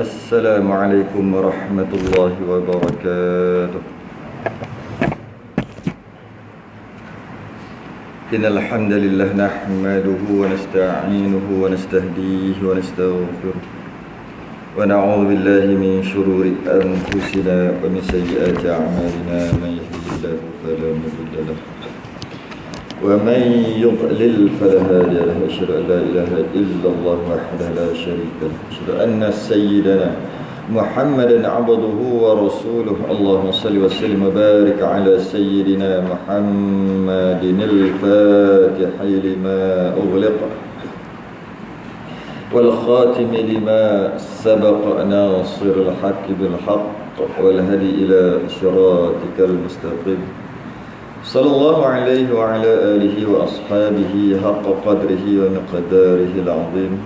Assalamualaikum warahmatullahi wabarakatuh. Innal hamdalillah nahmaduhu wa nasta'inuhu wa nastahdihi wa nastaghfiruh. Wa na'udzu billahi min shururi anfusina wa min sayyiati a'malina. Man yahdihillahu fala mudilla lahu wa man yudlil fala hadiya lahu. Asyhadu an la ilaha illallah wahdahu la syarika lahu. Asyhadu anna sayyidana Muhammadan abduhu wa rasuluh. Allahumma salli wa sallim wa barik ala sayyidina Muhammadin al-fatihi lima ughliqa wal khatimi lima sabaqa nasiril haqqi bil haqq wal hadi ila siratikal mustaqim. Sallallahu alaihi wa ala alihi wa ashabihi haqqa qadrihi wa miqdarihi al-azim.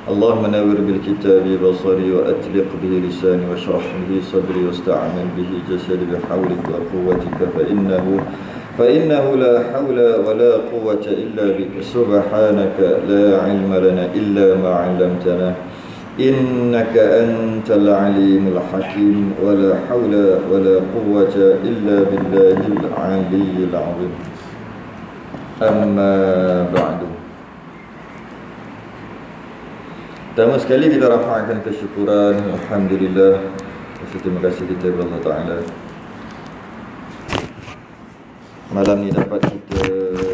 اللهم نور بالكتاب بصري وأطلق به لساني واشرح به صدري واستعمل به جسدي بحولك وقوتك فإنه لا حول ولا قوة إلا بك. سبحانك لا علم لنا إلا ما علمتنا إنك أنت العليم الحكيم. ولا حول ولا قوة إلا بالله العلي العظيم. أما بعد. Pertama sekali kita rafa'kan kesyukuran, alhamdulillah. Terima kasih kita kepada Allah Ta'ala. Malam ni dapat kita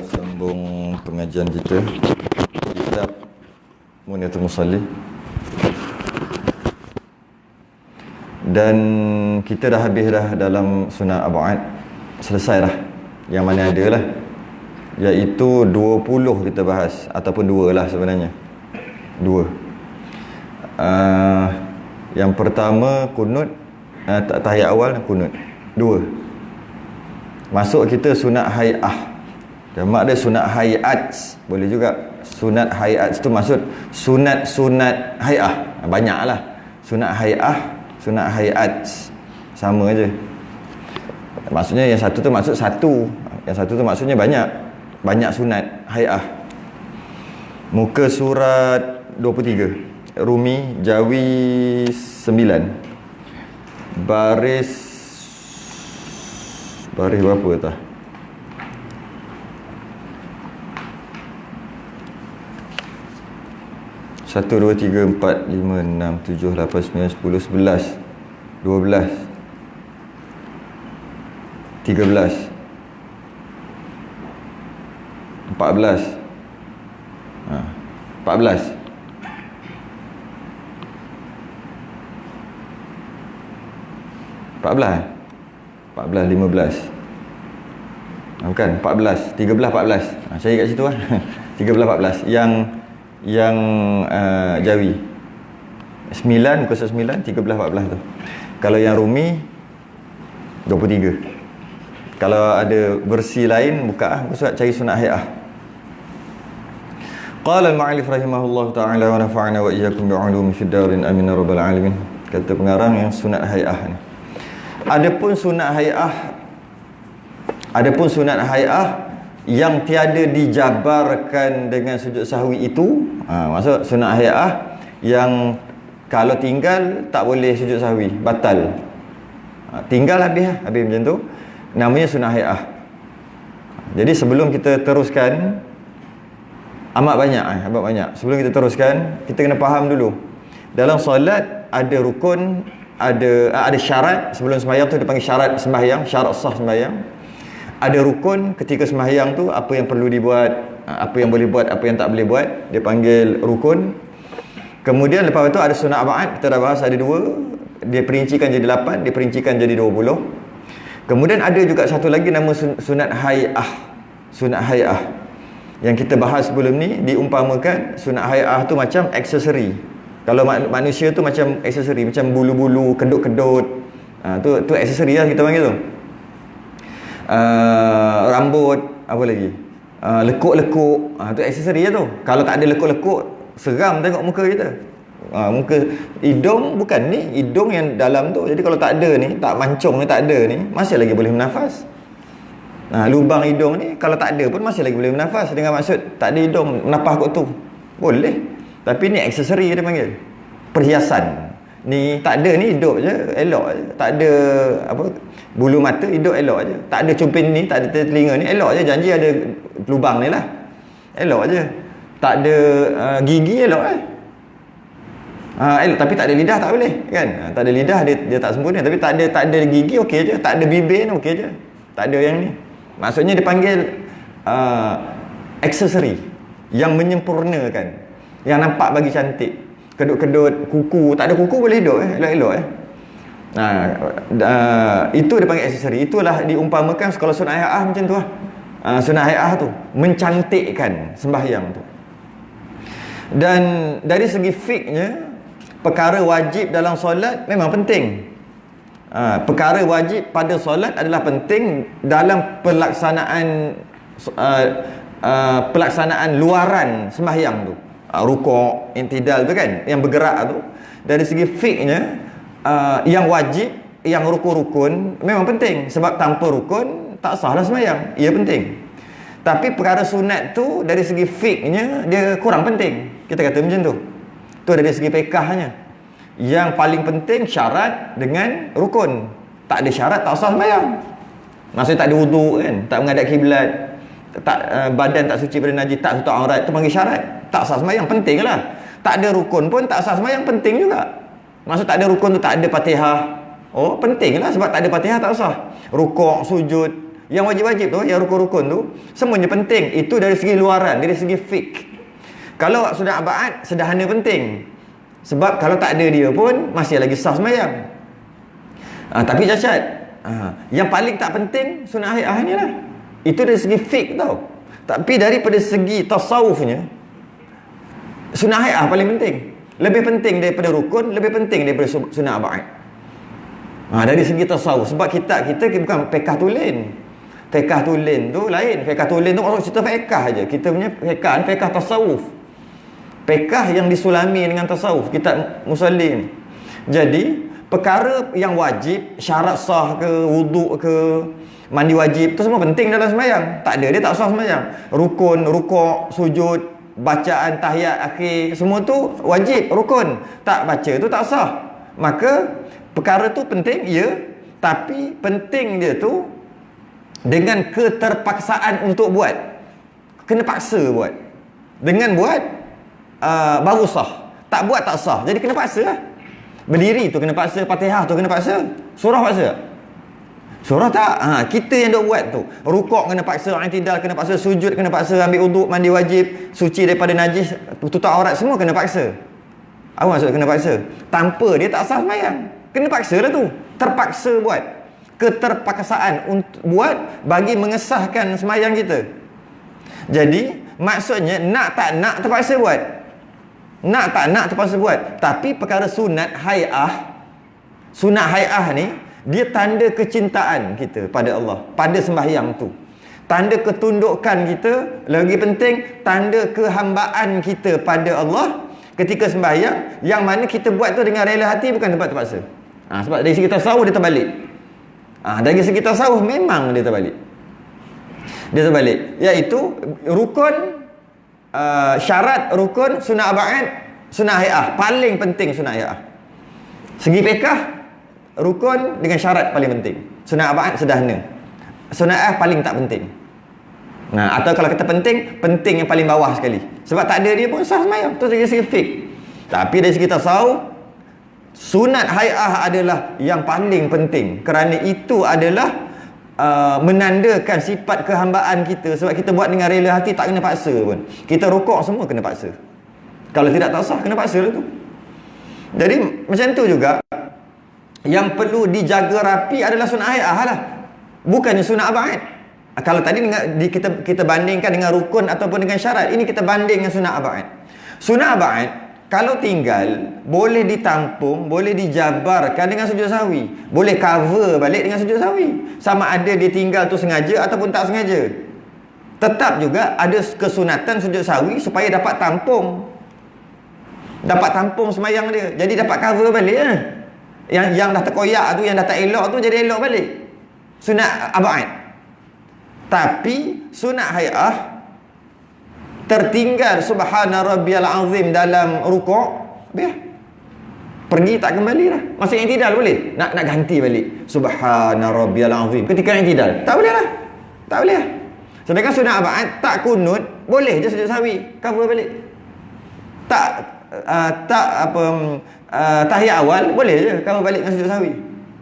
sambung pengajian kita di kitab Muniatul Musalli. Dan kita dah habis dah dalam sunat Ab'ad. Selesai dah. Yang mana ada lah, iaitu 20 kita bahas. Ataupun 2 lah sebenarnya. 2. Yang pertama kunut, tahiyat awal kunut. 2. Masuk kita sunat hay'ah. Jamak dia sunat hay'at. Boleh juga. Sunat hay'at tu maksud sunat hay'ah. Banyaklah. Sunat hay'ah, sunat hay'at. Sama aja. Maksudnya yang satu tu maksud satu. Yang satu tu maksudnya banyak. Banyak sunat hay'ah. Muka surat 23. Rumi Jawi 9. Baris berapa tah? Satu, dua, tiga, empat, lima, enam, tujuh, lapan, sembilan, 10, 11, 12, 13, 14, 14, 15. Bukan, 14, 13, 14. Cari kat situ lah. 13, 14. Yang Jawi 9, muka surat 9, 13, 14 tu. Kalau yang Rumi 23. Kalau ada versi lain, buka muka surat, cari sunat hay'ah. Qala al-ma'alif rahimahullah ta'ala wa nafa'ana wa iyyakum bi'ulumi fid darin amin ya rabbal alamin. Kata pengarang yang sunat hay'ah ni. Adapun sunat hay'ah yang tiada dijabarkan dengan sujud sahwi itu, maksud sunat hay'ah yang kalau tinggal tak boleh sujud sahwi, batal. Tinggal habis macam tu, namanya sunat hay'ah. Jadi sebelum kita teruskan, amat banyak. Sebelum kita teruskan, kita kena faham dulu. Dalam solat ada rukun, ada syarat. Sebelum sembahyang tu dia panggil syarat sembahyang, syarat sah sembahyang. Ada rukun ketika sembahyang tu, apa yang perlu dibuat, apa yang boleh buat, apa yang tak boleh buat, dia panggil rukun. Kemudian lepas tu ada sunat Ab'ad, kita dah bahas ada 2. Dia perincikan jadi 8, dia perincikan jadi 20. Kemudian ada juga satu lagi nama sunat hay'ah. Sunat hay'ah yang kita bahas sebelum ni, diumpamakan sunat hay'ah tu macam aksesori. Kalau manusia tu macam aksesori, macam bulu-bulu, kedut-kedut. Tu aksesori lah kita panggil tu. Rambut, apa lagi? Lekuk-lekuk. Tu aksesori lah tu. Kalau tak ada lekuk-lekuk, seram tengok muka kita. Muka, hidung bukan ni, hidung yang dalam tu. Jadi kalau tak ada ni, tak mancung ni, tak ada ni, masih lagi boleh bernafas. Lubang hidung ni kalau tak ada pun masih lagi boleh bernafas. Dengan maksud tak ada hidung, menapah kot tu boleh. Tapi ni aksesori dia panggil, perhiasan. ni tak ada ni hidup je elok je, tak ada apa bulu mata hidup elok je, tak ada cuping ni, tak ada telinga ni elok je, janji ada lubang ni lah elok je, tak ada gigi elok elok, tapi tak ada lidah tak boleh kan, tak ada lidah dia tak sempurna, tapi tak ada gigi okey je, tak ada bibir ni okey je, tak ada yang ni, maksudnya dia panggil aksesori yang menyempurnakan, yang nampak bagi cantik. Kedut-kedut kuku, tak ada kuku boleh hidup elok-elok itu dia panggil aksesori. Itulah diumpamakan kalau sunat hay'ah macam tu lah. Sunat hay'ah tu mencantikkan sembahyang tu. Dan dari segi fiknya, perkara wajib dalam solat memang penting. Perkara wajib pada solat adalah penting dalam pelaksanaan luaran sembahyang tu. Rukuk, intidal tu kan, yang bergerak tu. Dari segi fiknya, yang wajib, yang rukun-rukun memang penting, sebab tanpa rukun tak sahlah sembahyang. Ia penting. Tapi perkara sunat tu dari segi fiknya dia kurang penting. Kita kata macam tu. Tu dari segi fiqahnya. Yang paling penting syarat dengan rukun. Tak ada syarat tak sah sembahyang. Maksudnya tak ada wuduk kan, tak menghadap kiblat, badan tak suci pada najis, tak tutup aurat, tu panggil syarat. Tak sah sembahyang, penting lah. Tak ada rukun pun tak sah sembahyang, penting juga. Maksud tak ada rukun tu tak ada Fatihah, oh penting lah, sebab tak ada Fatihah tak sah. Rukuk, sujud, yang wajib-wajib tu, yang rukun-rukun tu semuanya penting. Itu dari segi luaran, dari segi fik. Kalau sudah abad, sederhana penting, sebab kalau tak ada dia pun masih lagi sah sembahyang. Tapi cacat, yang paling tak penting sunat hay'ah ni lah. Itu dari segi fik tau. Tapi daripada segi tasawufnya, sunat hay'ah paling penting. Lebih penting daripada rukun, lebih penting daripada sunat abad. Dari segi tasawuf. Sebab kita bukan fiqh tulen. Fiqh tulen tu lain. Fiqh tulen tu maksud cerita fiqh aja. Kita punya fiqh ni fiqh tasawuf. Fiqh yang disulami dengan tasawuf. Kitab Muslim. Jadi, perkara yang wajib, syarat sah ke, wuduk ke, mandi wajib, tu semua penting dalam sembahyang. Tak ada dia tak sah sembahyang. Rukun, rukuk, sujud, bacaan tahiyat akhir, semua tu wajib, rukun. Tak baca tu tak sah. Maka perkara tu penting, ya, tapi penting dia tu dengan keterpaksaan untuk buat. Kena paksa buat. Dengan buat baru sah. Tak buat tak sah. Jadi kena paksa lah. Berdiri tu kena paksa, Fatihah tu kena paksa, surah paksa tak? Surah tak? Kita yang duk buat tu. Rukuk kena paksa, i'tidal kena paksa, sujud kena paksa, ambil uduk, mandi wajib, suci daripada najis, tutup aurat, semua kena paksa. Apa maksud kena paksa? Tanpa dia tak sah sembahyang. Kena paksa lah tu. Terpaksa buat. Keterpaksaan untuk buat bagi mengesahkan sembahyang kita. Jadi, maksudnya nak tak nak terpaksa buat. Nak tak nak terpaksa buat. Tapi perkara sunat hay'ah ni, dia tanda kecintaan kita pada Allah, pada sembahyang tu. Tanda ketundukan kita, lagi penting tanda kehambaan kita pada Allah ketika sembahyang, yang mana kita buat tu dengan rela hati, bukan tempat terpaksa. Sebab dari segi tasawuf dia terbalik. Dari segi tasawuf memang dia terbalik. Dia terbalik, iaitu rukun, syarat rukun, sunat abad, sunat hay'ah. Paling penting sunat hay'ah. Segi fiqh, rukun dengan syarat paling penting. Sunat abad sederhana. Sunat hay'ah paling tak penting. Atau kalau kata penting yang paling bawah sekali. Sebab tak ada dia pun sah sembahyang. Itu dari segi fiqh. Tapi dari segi tasawuf, sunat hay'ah adalah yang paling penting. Kerana itu adalah menandakan sifat kehambaan kita. Sebab kita buat dengan rela hati, tak kena paksa pun. Kita rukuk semua kena paksa. Kalau tidak tak sah, kena paksa lah tu. Jadi macam tu juga, yang perlu dijaga rapi adalah sunat hay'ah lah, bukannya sunat abad. Kalau tadi kita bandingkan dengan rukun ataupun dengan syarat, ini kita banding dengan sunat abad. Sunat abad kalau tinggal boleh ditampung, boleh dijabarkan dengan sujud sahwi, boleh cover balik dengan sujud sahwi. Sama ada dia tinggal tu sengaja ataupun tak sengaja, tetap juga ada kesunatan sujud sahwi supaya dapat tampung sembahyang dia. Jadi dapat cover balik lah. Yang dah terkoyak tu, yang dah tak elok tu, jadi elok balik. Sunat abad. Tapi sunat hay'ah tertinggal subhana rabbiyal azim dalam rukuk, biar Pergi tak kembali dah. Masa yang tidak boleh. Nak ganti balik. Subhana rabbiyal azim. Ketika yang tidak. Tak boleh lah. Tak boleh lah. Sedangkan sunat abad tak kunut, boleh je sujud sahwi. Cover balik. Tahiyat awal boleh je cover balik dengan sujud sahwi.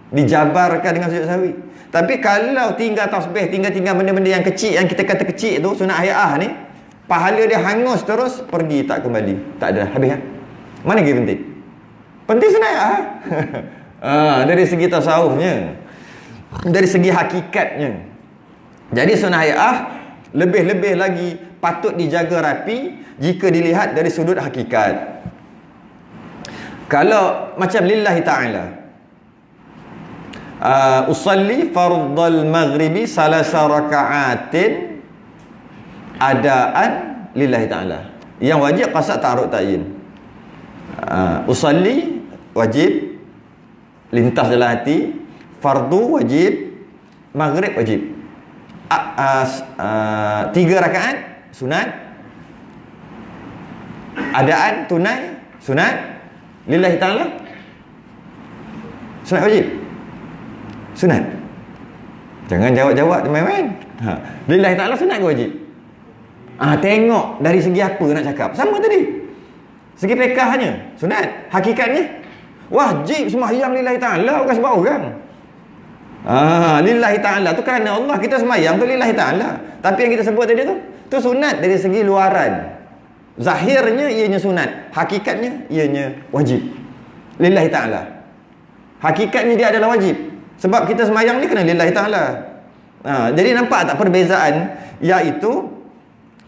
Dijabarkan dengan sujud sahwi. Tapi kalau tinggal tasbih, tinggal benda-benda yang kecil, yang kita kata kecil tu, sunat hayah ni, pahala dia hangus terus, pergi tak kembali. Tak ada, habis lah. Mana lagi penting? Penting sunat hayah. Dari segi tasawufnya, dari segi hakikatnya. Jadi sunat hayah lebih-lebih lagi patut dijaga rapi jika dilihat dari sudut hakikat. Kalau macam lillahi ta'ala, usalli fardal maghribi salasa raka'atin adaan lillahi ta'ala. Yang wajib qasad ta'arud ta'yin. Usalli wajib lintas dalam hati, fardu wajib, maghrib wajib. 3 rakaat sunat, adaan tunai sunat, lillahi ta'ala sunat wajib. Sunat. Jangan jawab main-main. Lillahi ta'ala sunat ke wajib? Tengok dari segi apa nak cakap. Sama tadi. Segi fiqahnya sunat, hakikatnya wajib sembahyang lillahi ta'ala, bukan sebab orang. Lillahi ta'ala tu kerana Allah kita sembahyang tu lillahi ta'ala. Tapi yang kita sebut tadi tu sunat dari segi luaran. Zahirnya ianya sunat, hakikatnya ianya wajib. Lillahi ta'ala. Hakikatnya dia adalah wajib. Sebab kita sembahyang ni kena lillahi ta'ala. Jadi nampak tak perbezaan? Iaitu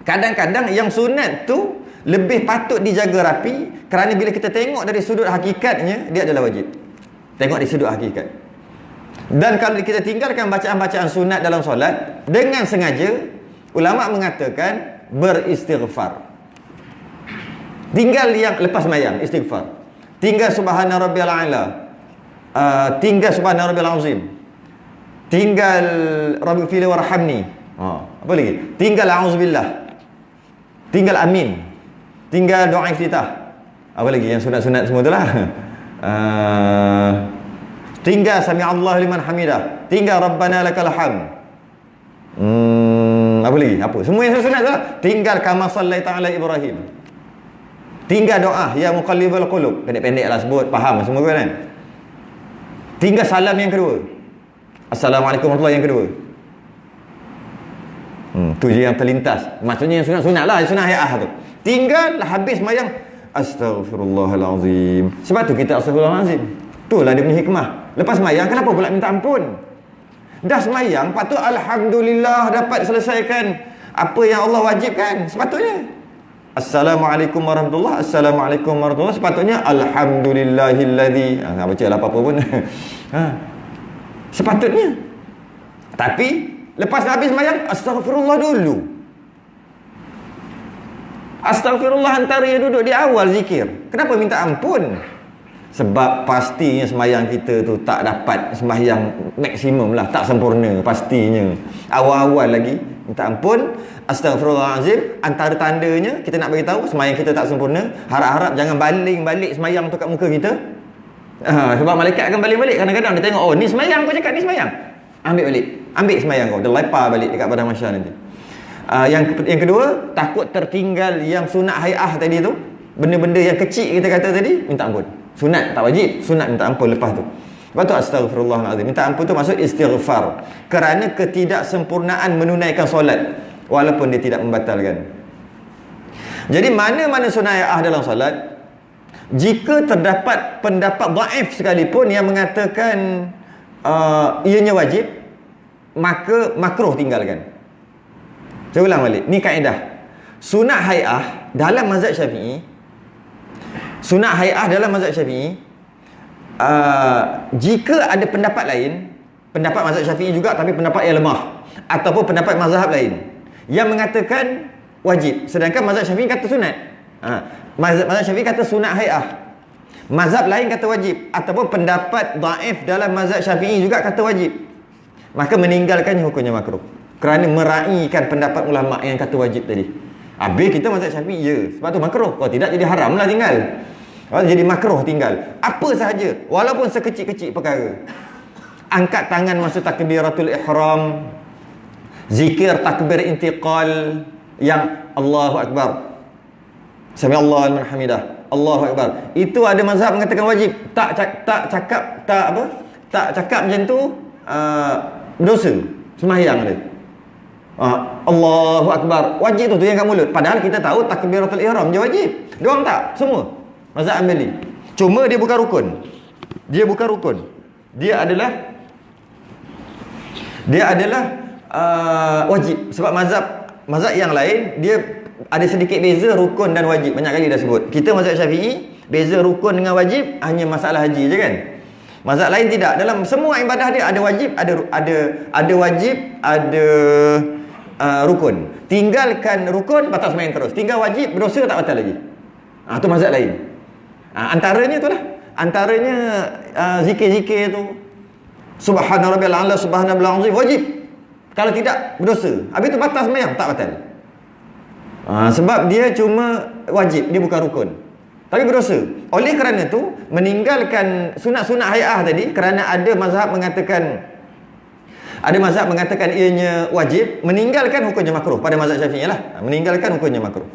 kadang-kadang yang sunat tu lebih patut dijaga rapi, kerana bila kita tengok dari sudut hakikatnya, dia adalah wajib. Tengok dari sudut hakikat. Dan kalau kita tinggalkan bacaan-bacaan sunat dalam solat, dengan sengaja, ulama mengatakan beristighfar. Tinggal yang lepas sembahyang, istighfar. Tinggal subhana rabbiyal a'la. Tinggal subhana rabbiyal azim. Tinggal rabbi fili warhamni. Apa lagi? Tinggal a'udzubillah. Tinggal amin. Tinggal doa iftitah. Apa lagi yang sunat-sunat semua tu lah. Tinggal sami'allahu liman hamidah. Tinggal rabbana lakal hamd. Apa lagi? Apa? Semua yang sunat tu lah. Tinggal kama sallaita ala Ibrahim. Tinggal doa ya muqallibal qulub. Pendek-pendek lah sebut, faham semua kan? Tinggal salam yang kedua. Assalamualaikum warahmatullahi yang kedua. Tu je yang terlintas. Maksudnya yang sunat-sunat lah, sunat hayah tu. Tinggal habis sembahyang, astaghfirullahalazim. Sebab tu kita astaghfirullahalazim. Itulah dia punya hikmah. Lepas sembahyang kenapa pula minta ampun? Dah sembahyang patut alhamdulillah dapat selesaikan apa yang Allah wajibkan. Sepatutnya Assalamualaikum warahmatullahi, Assalamualaikum warahmatullahi. Sepatutnya alhamdulillahilladzi. Tak baca lah apa-apa pun. Sepatutnya. Tapi lepas habis sembahyang, astaghfirullah dulu. Astaghfirullah antara yang duduk di awal zikir. Kenapa minta ampun? Sebab pastinya sembahyang kita tu tak dapat sembahyang maksimum lah, tak sempurna pastinya. Awal-awal lagi minta ampun, astaghfirullahalazim. Antara tandanya kita nak bagi tahu sembahyang kita tak sempurna. Harap-harap jangan baling-balik sembahyang tu kat muka kita. Sebab malaikat akan baling-balik. Kadang-kadang dia tengok, oh ni sembahyang, kau cakap ni sembahyang. Ambil balik. Ambil sembahyang kau. Dia lepar balik dekat padang mahsyar nanti. Yang kedua, takut tertinggal yang sunat hayah tadi tu. Benda-benda yang kecil kita kata tadi, minta ampun. Sunat tak wajib, sunat minta ampun lepas tu. Lepas tu astaghfirullahalazim. Minta ampun tu maksud istighfar. Kerana ketidaksempurnaan menunaikan solat walaupun dia tidak membatalkan. Jadi mana-mana sunat hayah dalam solat, jika terdapat pendapat dhaif sekalipun yang mengatakan ianya wajib, maka makruh tinggalkan. Saya ulang balik. Ni kaedah. Sunat hayah dalam mazhab Syafi'i, sunat hayah dalam mazhab Syafi'i, jika ada pendapat lain, pendapat mazhab Syafi'i juga tapi pendapat yang lemah, ataupun pendapat mazhab lain yang mengatakan wajib, sedangkan mazhab Syafi'i kata sunat. Mazhab Syafi'i kata sunat hayah, mazhab lain kata wajib, ataupun pendapat dhaif dalam mazhab Syafi'i juga kata wajib, maka meninggalkannya hukumnya makruh, kerana meraihkan pendapat ulama yang kata wajib tadi. Habis kita mazhab Syafi'i je, sebab tu makruh. Kalau tidak jadi haram lah tinggal. Jadi makruh tinggal. Apa sahaja, walaupun sekecil-kecil perkara. Angkat tangan masa takbiratul ihram, zikir takbir intiqal yang Allahu Akbar, Sami Allahu liman hamidah, Allahu Akbar. Itu ada mazhab mengatakan wajib. Tak cakap macam tu berdosa sembahyang dia. Allahu Akbar, wajib tu yang kat mulut. Padahal kita tahu takbiratul ihram je wajib. Diorang tak, semua mazhab Hambali. Cuma dia bukan rukun. Dia bukan rukun. Dia adalah wajib. Sebab mazhab yang lain dia ada sedikit beza rukun dan wajib. Banyak kali dah sebut. Kita mazhab Syafi'i beza rukun dengan wajib hanya masalah haji je kan. Mazhab lain tidak. Dalam semua ibadah dia ada wajib, ada wajib, ada rukun. Tinggalkan rukun batal sembahyang terus. Tinggal wajib berdosa tak batal lagi. Tu mazhab lain. Antaranya tu lah. Antaranya zikir-zikir tu. Subhana rabbiyal a'la, subhana rabbiyal azim wajib. Kalau tidak berdosa. Habis tu batal sembahyang tak batal. Sebab dia cuma wajib, dia bukan rukun. Tapi berdosa. Oleh kerana tu meninggalkan sunat-sunat hai'ah tadi, kerana ada mazhab mengatakan ianya wajib, meninggalkan hukumnya makruh pada mazhab Syafi'i lah. Meninggalkan hukumnya makruh.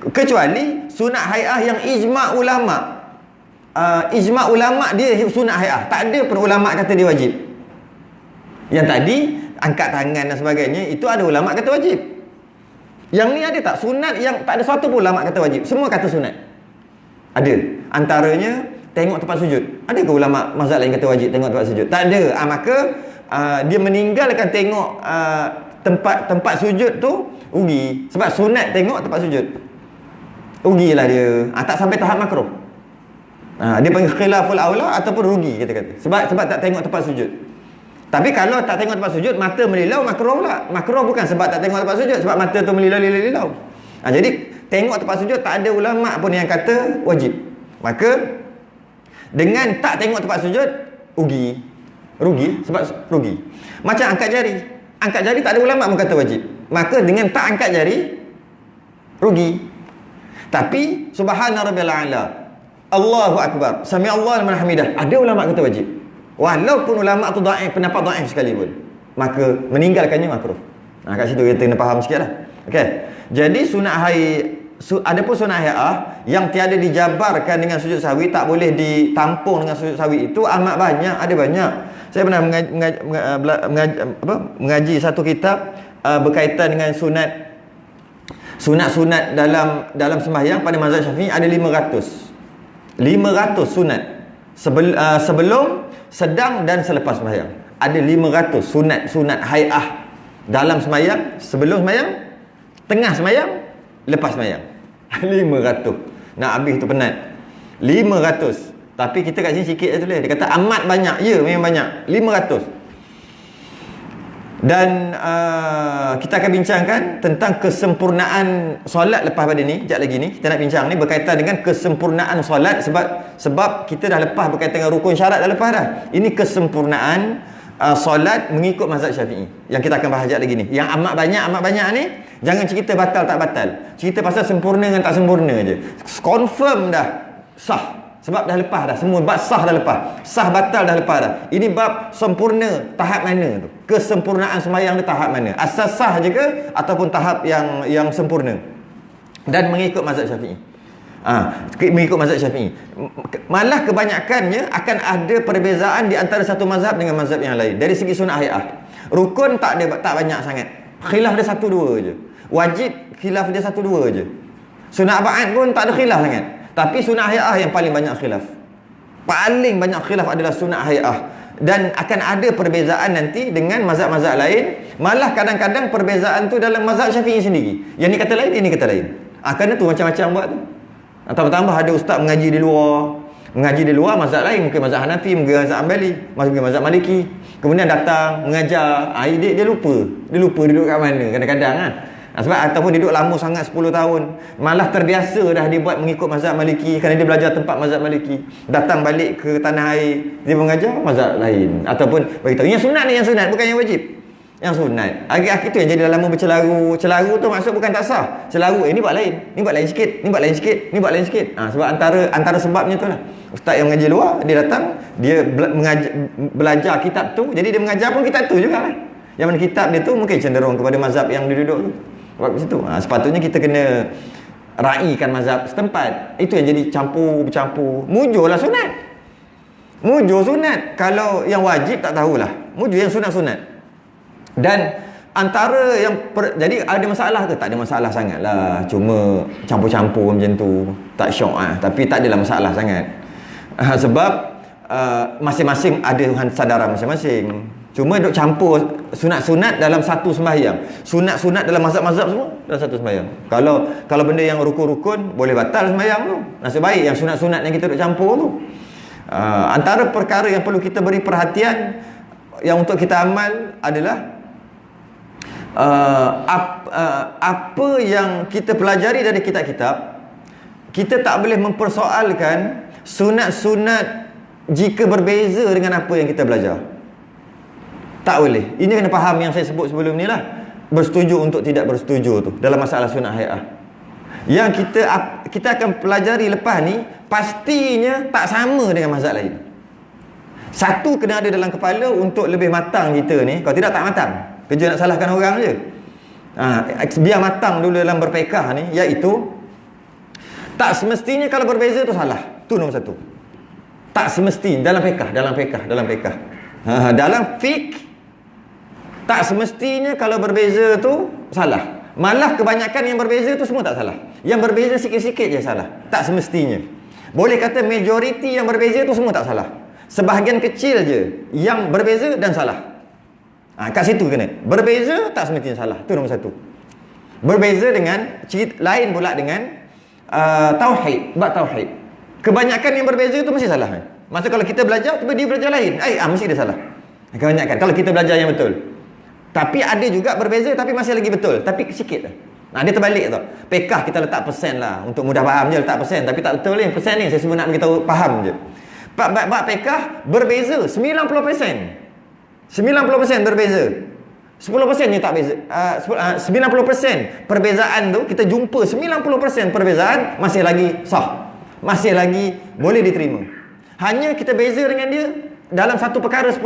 Kecuali sunat hai'ah yang ijma' ulama. Ijma' ulama dia sunat hai'ah. Tak ada pun ulama kata dia wajib. Yang tadi angkat tangan dan sebagainya, itu ada ulama kata wajib. Yang ni ada tak sunat yang tak ada satu pun ulama kata wajib? Semua kata sunat. Ada. Antaranya tengok tempat sujud. Ada ke ulama mazhab lain kata wajib tengok tempat sujud? Tak ada. Maka dia meninggalkan tengok tempat sujud tu rugi. Sebab sunat tengok tempat sujud. Rugilah dia. Tak sampai tahap makruh. Dia panggil khilaful aula ataupun rugi kita kata. Sebab tak tengok tempat sujud. Tapi kalau tak tengok tempat sujud, mata melilau, makruh pula. Makruh bukan sebab tak tengok tempat sujud, sebab mata tu melilau-lilau. Jadi tengok tempat sujud tak ada ulama pun yang kata wajib. Maka dengan tak tengok tempat sujud rugi. Sebab rugi. Macam angkat jari. Angkat jari tak ada ulama pun kata wajib. Maka dengan tak angkat jari rugi. Tapi subhana rabbiyal a'la, Allahu Akbar, Sami Allahu liman hamidah, ada ulama kata wajib. Walaupun ulama tu dhaif, pendapat dhaif sekalipun, maka meninggalkannya makruh. Kat situ kita kena faham sikitlah. Okey. Jadi adapun sunat hai'ah yang tiada dijabarkan dengan sujud sahwi, tak boleh ditampung dengan sujud sahwi, itu amat banyak, ada banyak. Saya pernah mengaji satu kitab berkaitan dengan sunat dalam sembahyang pada mazhab Syafi'i ada 500 sunat sebelum, sedang dan selepas sembahyang. Ada 500 sunat hai'ah dalam sembahyang, sebelum sembahyang, tengah sembahyang, lepas sembahyang. 500. Nak habis tu penat. 500. Tapi kita kat sini sikit je tulis. Dia kata amat banyak. Ya, memang banyak. 500. Dan kita akan bincangkan tentang kesempurnaan solat lepas pada ni. Sekejap lagi ni kita nak bincang ni berkaitan dengan kesempurnaan solat. Sebab kita dah lepas berkaitan dengan rukun, syarat dah lepas dah. Ini kesempurnaan solat mengikut mazhab Syafi'i yang kita akan bahas sekejap lagi ni. Yang amat banyak ni, jangan cerita batal tak batal. Cerita pasal sempurna dengan tak sempurna je. Confirm dah sah. Sebab dah lepas dah. Semua bab sah dah lepas. Sah batal dah lepas dah. Ini bab sempurna tahap mana tu? Kesempurnaan sembahyang dia tahap mana? Asas sah je ke ataupun tahap yang sempurna? Dan mengikut mazhab Syafi'i. Mengikut mazhab Syafi'i. Malah kebanyakannya akan ada perbezaan di antara satu mazhab dengan mazhab yang lain. Dari segi sunat hai'ah. Rukun tak banyak sangat. Khilaf dia 1-2 je. Wajib khilaf dia 1-2 je. Sunat ba'ad pun tak ada khilaf sangat. Tapi sunat hai'ah yang paling banyak khilaf. Paling banyak khilaf adalah sunat hai'ah. Dan akan ada perbezaan nanti dengan mazhab-mazhab lain. Malah kadang-kadang perbezaan tu dalam mazhab Syafi'i sendiri. Yang ni kata lain, ini kata lain. Kerana tu macam-macam buat tu. Tambah-tambah ada ustaz mengaji di luar. Mengaji di luar mazhab lain. Mungkin mazhab Hanafi, mungkin mazhab Hambali, mungkin mazhab Maliki. Kemudian datang mengajar. Dia lupa. Dia lupa duduk kat mana kadang-kadang sebab ataupun duduk lama sangat 10 tahun. Malah terbiasa dah dia buat mengikut mazhab Maliki kerana dia belajar tempat mazhab Maliki. Datang balik ke tanah air, dia mengajar mazhab lain ataupun beritahu yang sunat ni, yang sunat bukan yang wajib. Yang sunat. Akhir-akhir tu yang jadi lama bercelaru. Celaru tu maksud bukan tak sah. Celaru ni buat lain. Ni buat lain sikit. Ni buat lain sikit. Ni buat lain sikit. Sebab antara sebabnya tu lah. Ustaz yang mengajar luar, dia datang, dia belajar kitab tu, jadi dia mengajar pun kitab tu juga lah. Yang mana kitab dia tu mungkin cenderung kepada mazhab yang dia duduk tu. Sebab situ. Sepatutnya kita kena raikan mazhab setempat. Itu yang jadi bercampur. Mujurlah sunat. Mujur sunat. Kalau yang wajib tak tahulah. Mujur yang sunat-sunat. Dan antara yang jadi ada masalah ke? Tak ada masalah sangat lah. Cuma campur-campur macam tu. Tak syok lah. Tapi tak adalah masalah sangat. Sebab masing-masing ada sadaran masing-masing. Cuma duk campur sunat-sunat dalam satu sembahyang. Sunat-sunat dalam mazhab-mazhab semua dalam satu sembahyang. Kalau benda yang rukun-rukun boleh batal sembahyang tu. Nasib baik yang sunat-sunat yang kita duk campur tu. Antara perkara yang perlu kita beri perhatian yang untuk kita amal adalah apa yang kita pelajari dari kitab-kitab. Kita tak boleh mempersoalkan sunat-sunat jika berbeza dengan apa yang kita belajar. Tak boleh. Ini kena faham yang saya sebut sebelum ni lah. Bersetuju untuk tidak bersetuju tu dalam masalah sunat hai'ah. Yang kita akan pelajari lepas ni pastinya tak sama dengan mazhab lain. Satu kena ada dalam kepala untuk lebih matang kita ni. Kalau tidak tak matang. Kerja nak salahkan orang je. Biar matang dulu dalam berpekah ni, iaitu tak semestinya kalau berbeza tu salah. Tu nombor satu. Tak semesti dalam pekah. Dalam fiqh tak semestinya kalau berbeza tu salah. Malah kebanyakan yang berbeza tu semua tak salah. Yang berbeza sikit-sikit je salah. Tak semestinya. Boleh kata majoriti yang berbeza tu semua tak salah. Sebahagian kecil je yang berbeza dan salah. Kat situ kena. Berbeza tak semestinya salah. Tu nombor satu. Berbeza dengan lain pula dengan tauhid. Bab tauhid. Kebanyakan yang berbeza tu mesti salah. Maksud kalau kita belajar, tiba dia belajar lain. Mesti dia salah. Kebanyakan. Kalau kita belajar yang betul. Tapi ada juga berbeza tapi masih lagi betul. Tapi sikit lah. Dia terbalik tau. Pekah kita letak persen lah. Untuk mudah faham je letak persen. Tapi tak betul ni. Persen ni saya cuma nak beritahu faham je. Bab pekah berbeza 90%. 90% berbeza. 10% ni tak beza. 90% perbezaan tu kita jumpa 90% perbezaan masih lagi sah. Masih lagi boleh diterima. Hanya kita beza dengan dia dalam satu perkara 10%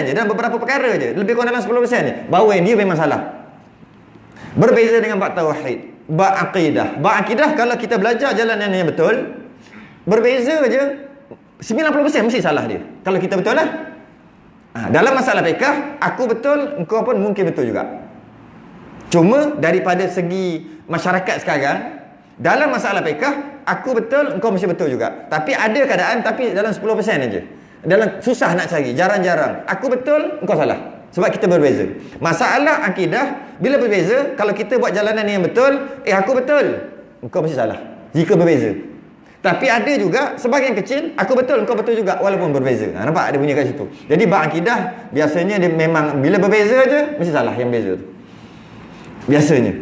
je, dalam beberapa perkara je, lebih kurang dalam 10% je, bahawa yang dia memang salah. Berbeza dengan bab tauhid, bab akidah. Bab akidah kalau kita belajar jalan yang betul, berbeza je 90% mesti salah dia. Kalau kita betul lah. Dalam masalah fiqh, aku betul, engkau pun mungkin betul juga. Cuma daripada segi masyarakat sekarang, dalam masalah fiqh, aku betul, engkau mesti betul juga. Tapi ada keadaan tapi dalam 10% aja. Dalam susah nak cari, jarang-jarang. Aku betul, engkau salah. Sebab kita berbeza. Masalah akidah, bila berbeza, kalau kita buat jalanan yang betul, aku betul, engkau mesti salah. Jika berbeza. Tapi ada juga, sebahagian kecil, aku betul, engkau betul juga, walaupun berbeza. Nampak? Ada bunyi kat situ. Jadi bab akidah, biasanya dia memang, bila berbeza je, mesti salah yang beza tu. Biasanya.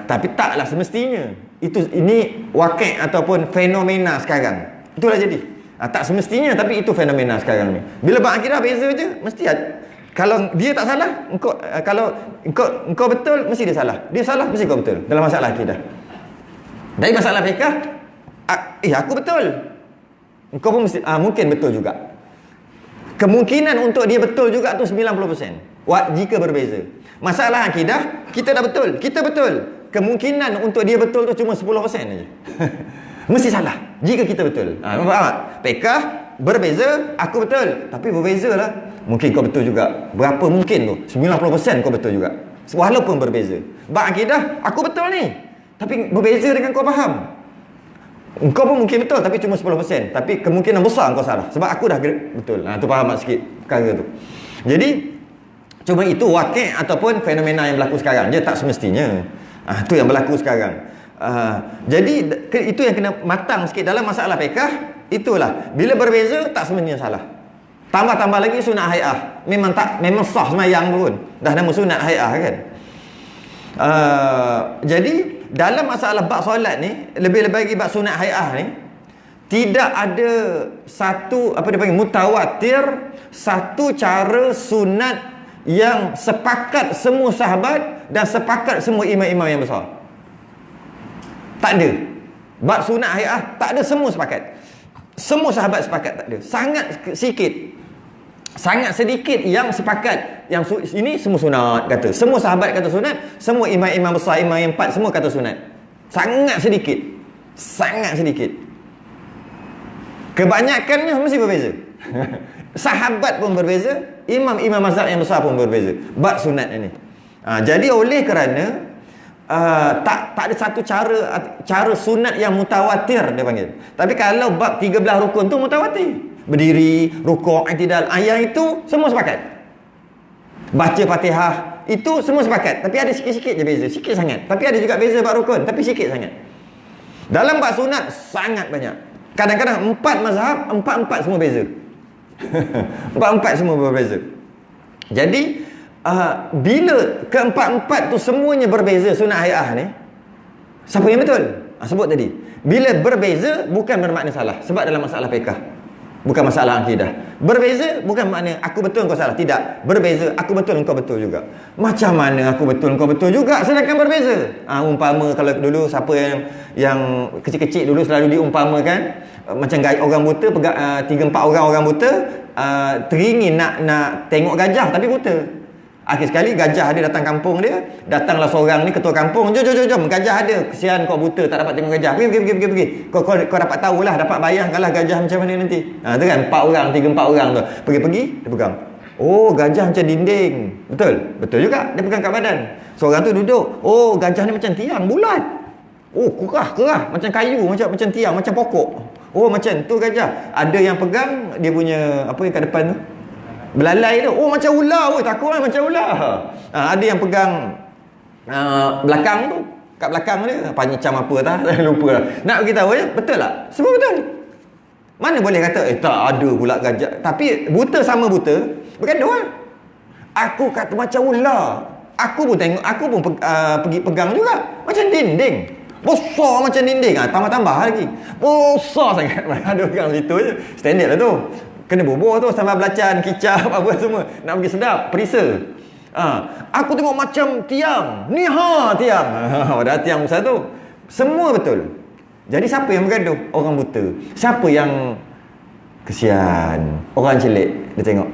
Tapi taklah semestinya. Ini wakil ataupun fenomena sekarang. Itulah jadi. Tak semestinya, tapi itu fenomena sekarang ni. Bila bab akidah beza je, mesti ada. Kalau dia tak salah, kalau engkau betul, mesti dia salah. Dia salah, mesti kau betul. Dalam masalah akidah. Dari masalah fiqh, aku betul. Engkau pun mesti, mungkin betul juga. Kemungkinan untuk dia betul juga tu 90%. Jika berbeza. Masalah akidah, kita dah betul. Kita betul. Kemungkinan untuk dia betul tu cuma 10% aja. Mesti salah jika kita betul. Faham tak? Pekah berbeza, aku betul, tapi berbeza lah. Mungkin kau betul juga. Berapa mungkin tu? 90% kau betul juga. Walaupun berbeza. Bab akidah, aku betul ni, tapi berbeza dengan kau faham. Engkau pun mungkin betul, tapi cuma 10%. Tapi kemungkinan besar kau salah. Sebab aku dah betul. Tu faham sikit perkara tu. Jadi, cuma itu wakil ataupun fenomena yang berlaku sekarang je. Tak semestinya. Tu yang berlaku sekarang. Jadi itu yang kena matang sikit dalam masalah fiqh. Itulah bila berbeza tak semestinya salah. Tambah-tambah lagi sunat hai'ah. Memang sah semayang pun. Dah nama sunat hai'ah kan. Jadi dalam masalah bab solat ni, lebih-lebih lagi bab sunat hai'ah ni, tidak ada satu apa dia panggil mutawatir, satu cara sunat yang sepakat semua sahabat dan sepakat semua imam-imam yang besar? Tak ada. Bab sunat hai'ah tak ada, semua sepakat. Semua sahabat sepakat, tak ada. Sangat sikit, sangat sedikit yang sepakat. Yang ini semua sunat kata. Semua sahabat kata sunat, semua imam-imam besar, imam yang 4 semua kata sunat. Sangat sedikit. Sangat sedikit. Kebanyakannya mesti berbeza. Sahabat pun berbeza, imam-imam mazhab yang besar pun berbeza bab sunat ini. Jadi oleh kerana tak ada satu cara sunat yang mutawatir dia panggil. Tapi kalau bab 13 rukun tu mutawatir. Berdiri, rukuk, i'tidal, yang itu semua sepakat. Baca Fatihah itu semua sepakat. Tapi ada sikit-sikit je beza, sikit sangat. Tapi ada juga beza bab rukun, tapi sikit sangat. Dalam bab sunat sangat banyak. Kadang-kadang 4 mazhab, 4 semua beza. 4 semua berbeza. Jadi bila keempat-empat tu semuanya berbeza sunat hai'ah ni, siapa yang betul? Sebut tadi. Bila berbeza bukan bermakna salah. Sebab dalam masalah fiqh, bukan masalah akidah. Berbeza bukan makna aku betul kau salah. Tidak. Berbeza aku betul kau betul juga. Macam mana aku betul kau betul juga sedangkan berbeza? Umpama kalau dulu siapa yang kecil-kecil dulu selalu diumpamakan macam orang buta, 3-4 orang buta teringin nak tengok gajah tapi buta. Akhir sekali gajah dia datang kampung dia, datanglah seorang ni ketua kampung, jom gajah ada, kesian kau buta tak dapat tengok gajah, pergi kau dapat tahulah, dapat bayangkanlah gajah macam mana nanti. Tu kan 3-4 orang tu pergi dia pegang, oh gajah macam dinding, betul juga, dia pegang kat badan. Seorang tu duduk, oh gajah ni macam tiang bulat, oh kerah macam kayu, macam tiang, macam pokok, oh macam tu gajah. Ada yang pegang dia punya apa yang kat depan tu, belalai tu, oh macam ular, takutlah macam ular. Ada yang pegang belakang tu, kat belakang dia macam apa tak lupa lah. Nak beritahu je, betul tak? Semua betul. Mana boleh kata tak ada pula gajah. Tapi buta sama buta bergaduh lah. Aku kata macam ular, aku pun tengok, aku pun pergi pegang juga macam dinding, besar macam dinding. Tambah-tambah lagi besar sangat. Ada pegang situ je, standard lah tu. Kena boboh tu sama belacan, kicap apa semua. Nak pergi sedap, perisa. Aku tengok macam tiang. Ni tiang. Dah tiang besar tu. Semua betul. Jadi siapa yang bergaduh? Orang buta. Siapa yang kesian? Orang celik. Dia tengok,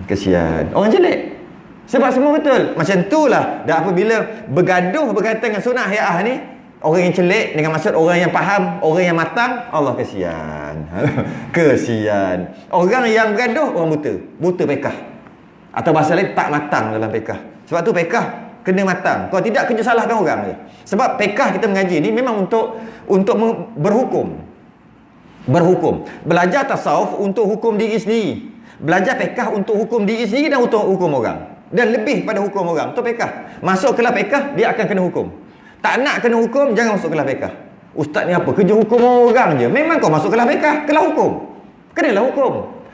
kesian. Orang celik. Sebab semua betul. Macam itulah. Dan apabila bergaduh berkaitan dengan sunat hai'ah ni, orang yang celik dengan maksud orang yang faham, orang yang matang, Allah kesian. Kesian. Orang yang bergaduh, orang buta fiqh. Atau bahasa lain tak matang dalam fiqh. Sebab tu fiqh kena matang. Kalau tidak kena salahkan orang je. Sebab fiqh kita mengaji ni memang untuk berhukum. Belajar tasawuf untuk hukum diri sendiri. Belajar fiqh untuk hukum diri sendiri dan untuk hukum orang. Dan lebih pada hukum orang. Tu fiqh. Masuk kelas fiqh, dia akan kena hukum. Tak nak kena hukum, jangan masuk kelas fiqh. Ustaz ni apa? Kerja hukum orang je. Memang kau masuk kelas fiqh, kelas hukum. Kenalah hukum.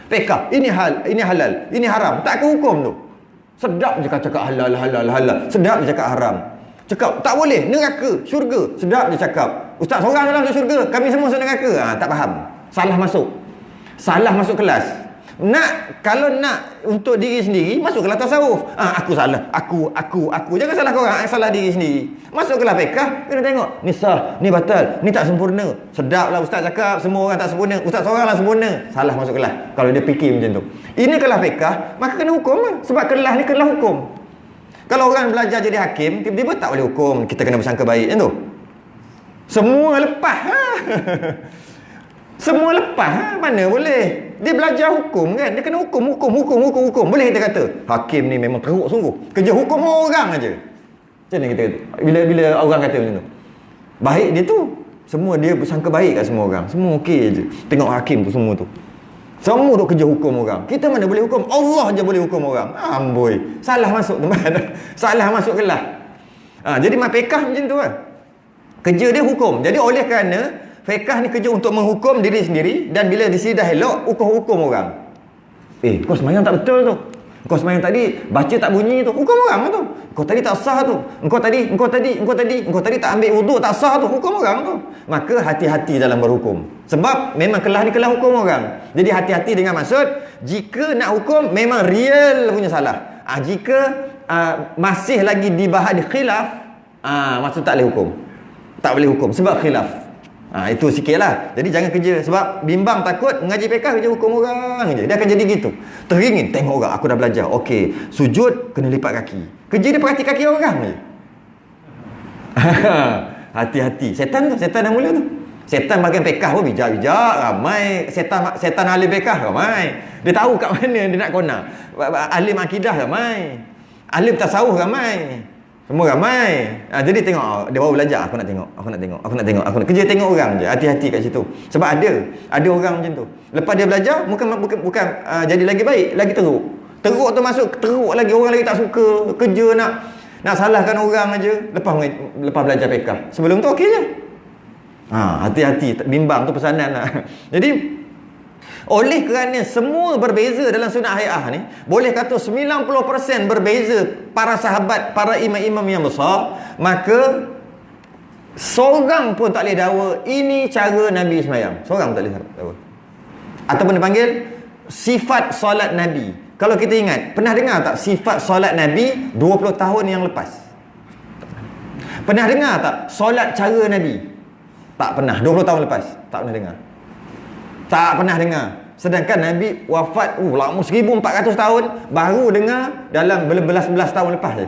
Fiqh, ini halal, ini haram. Tak ke hukum tu. Sedap je cakap halal. Sedap je cakap haram. Cakap tak boleh, neraka, syurga. Sedap je cakap. Ustaz seorang dalam syurga, kami semua masuk neraka. Tak faham. Salah masuk kelas. Kalau nak untuk diri sendiri, masuk kelas tasawuf. Aku salah. Aku. Jangan salah kau orang, salah diri sendiri. Masuk kelas fiqh, kena tengok. Ni sah, ni batal, ni tak sempurna. Sedaplah ustaz cakap, semua orang tak sempurna. Ustaz seoranglah sempurna. Salah masuk kelas. Kalau dia fikir macam tu. Ini kelas fiqh, maka kena hukum lah. Sebab kelas ni kelas hukum. Kalau orang belajar jadi hakim, tiba-tiba tak boleh hukum, kita kena bersangka baik kan tu. Semua lepas. Semua lepas, mana boleh. Dia belajar hukum kan, dia kena hukum. Boleh kita kata hakim ni memang teruk sungguh, kerja hukum orang aja. Macam mana kita kata bila orang kata macam tu? Baik dia tu, semua dia bersangka baik kat semua orang, semua okey je. Tengok hakim tu semua tu kerja hukum orang. Kita mana boleh hukum? Allah je boleh hukum orang. Amboi, salah masuk teman. Salah masuk kelas. Jadi fiqh macam tu kan, kerja dia hukum. Jadi oleh kerana fiqh ni kerja untuk menghukum diri sendiri, dan bila di sini dah elok, hukum orang. Kau sembahyang tak betul tu. Kau sembahyang tadi baca tak bunyi tu, hukum orang tu. Kau tadi tak sah tu. Engkau tadi tak ambil wuduk, tak sah tu, hukum orang tu. Maka hati-hati dalam berhukum. Sebab memang kelas ni kelas hukum orang. Jadi hati-hati dengan maksud, jika nak hukum memang real punya salah. Jika masih lagi di bahad khilaf, maksud tak boleh hukum. Tak boleh hukum sebab khilaf. Itu sikit lah. Jadi jangan kerja sebab bimbang takut mengaji fiqh kerja hukum orang je. Dia akan jadi gitu. Teringin tengok orang, aku dah belajar. Okey, sujud kena lipat kaki. Kerja dia perhati kaki orang je. Hati-hati. Setan dah mula tu. Setan bagian fiqh pun bijak-bijak ramai. Setan alim fiqh ramai. Dia tahu kat mana dia nak kona. Alim akidah ramai. Alim tasawuf ramai. Semua ramai. Jadi tengok dia baru belajar, aku nak tengok. Kerja tengok orang je. Hati-hati kat situ. Sebab ada orang macam tu. Lepas dia belajar bukan jadi lagi baik, lagi teruk. Teruk tu masuk teruk lagi, orang lagi tak suka. Kerja nak salahkan orang aja lepas belajar fiqh. Sebelum tu okey je. Hati-hati, bimbang tu pesanan lah. Jadi oleh kerana semua berbeza dalam sunnah hay'ah ni, boleh kata 90% berbeza para sahabat, para imam-imam yang besar, maka seorang pun tak boleh dakwa ini cara Nabi sembahyang. Seorang tak boleh dakwa. Ataupun dipanggil sifat solat Nabi. Kalau kita ingat, pernah dengar tak sifat solat Nabi 20 tahun yang lepas? Pernah dengar tak solat cara Nabi? Tak pernah. 20 tahun lepas tak pernah dengar. Tak pernah dengar. Sedangkan Nabi wafat lama 1400 tahun, baru dengar dalam belas-belas tahun lepas je.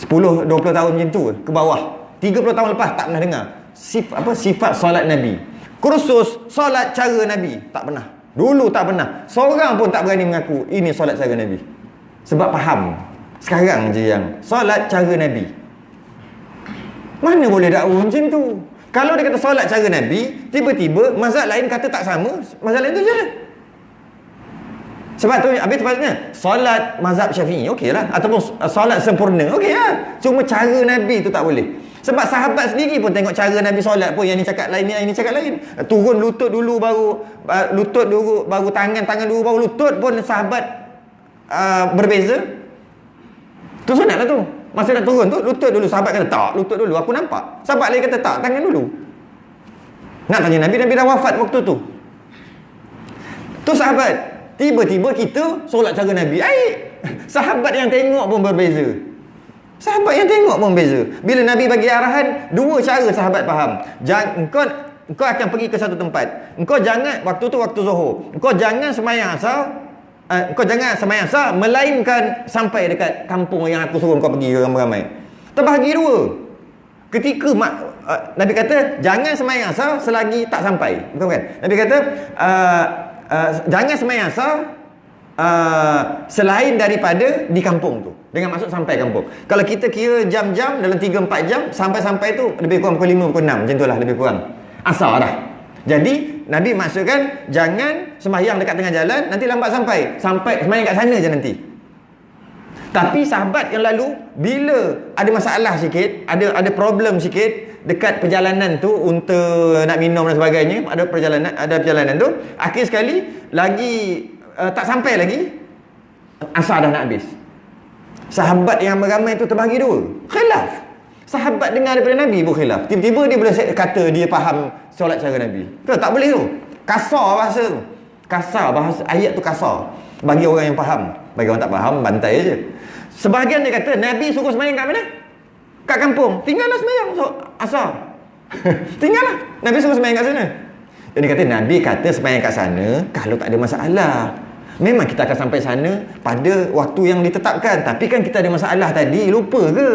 10-20 tahun macam tu ke bawah. 30 tahun lepas tak pernah dengar sifat solat Nabi. Kursus solat cara Nabi tak pernah. Dulu tak pernah. Seorang pun tak berani mengaku ini solat cara Nabi. Sebab faham. Sekarang je yang solat cara Nabi. Mana boleh dakwa macam tu? Kalau dia kata solat cara Nabi, tiba-tiba mazhab lain kata tak sama, mazhab lain tu je. Sebab tu habis sepatutnya solat mazhab Syafi'i okeylah, ataupun solat sempurna okeylah. Cuma cara Nabi tu tak boleh. Sebab sahabat sendiri pun tengok cara Nabi solat pun, yang ni cakap lain, yang ni cakap lain. Turun lutut dulu baru tangan dulu baru lutut pun sahabat berbeza. Tu sunat lah tu. Masa nak turun tu lutut dulu, sahabat kata tak, lutut dulu aku nampak. Sahabat lain kata tak, tangan dulu. Nak tanya Nabi dah wafat waktu tu. Tu sahabat. Tiba-tiba kita solat cara Nabi. Sahabat yang tengok pun berbeza. Sahabat yang tengok pun beza. Bila Nabi bagi arahan, dua cara sahabat faham. Engkau akan pergi ke satu tempat. Engkau jangan waktu tu waktu Zuhur. Engkau jangan sembahyang asar melainkan sampai dekat kampung yang aku suruh kau pergi ramai-ramai. Terbahagi dua. Ketika Nabi kata jangan sembahyang asar selagi tak sampai. Bukan? Nabi kata jangan sembahyang asar selain daripada di kampung tu. Dengan maksud sampai kampung. Kalau kita kira jam-jam dalam 3-4 jam sampai tu lebih kurang pukul 5 pukul 6 macam itulah lebih kurang. Asar dah. Jadi Nabi maksudkan jangan sembahyang dekat tengah jalan, nanti lambat sampai sembahyang kat sana je nanti. Tapi sahabat yang lalu bila ada masalah sikit, ada problem sikit dekat perjalanan tu, unta nak minum dan sebagainya, ada perjalanan tu, akhir sekali lagi tak sampai lagi, asar dah nak habis. Sahabat yang beramai tu terbahagi dua. Khilaf. Sahabat dengar daripada Nabi pun khilaf. Tiba-tiba dia boleh kata dia faham solat cara Nabi. Tak boleh tu. Kasar bahasa tu. Kasar bahasa ayat tu kasar. Bagi orang yang faham. Bagi orang tak faham, bantai je. Sebahagian dia kata Nabi suruh sembahyang kat mana? Kat kampung. Tinggallah sembahyang asar. Tinggallah. Nabi suruh sembahyang kat sana. Dia kata Nabi kata sembahyang kat sana kalau tak ada masalah. Memang kita akan sampai sana pada waktu yang ditetapkan. Tapi kan kita ada masalah tadi, lupa ke?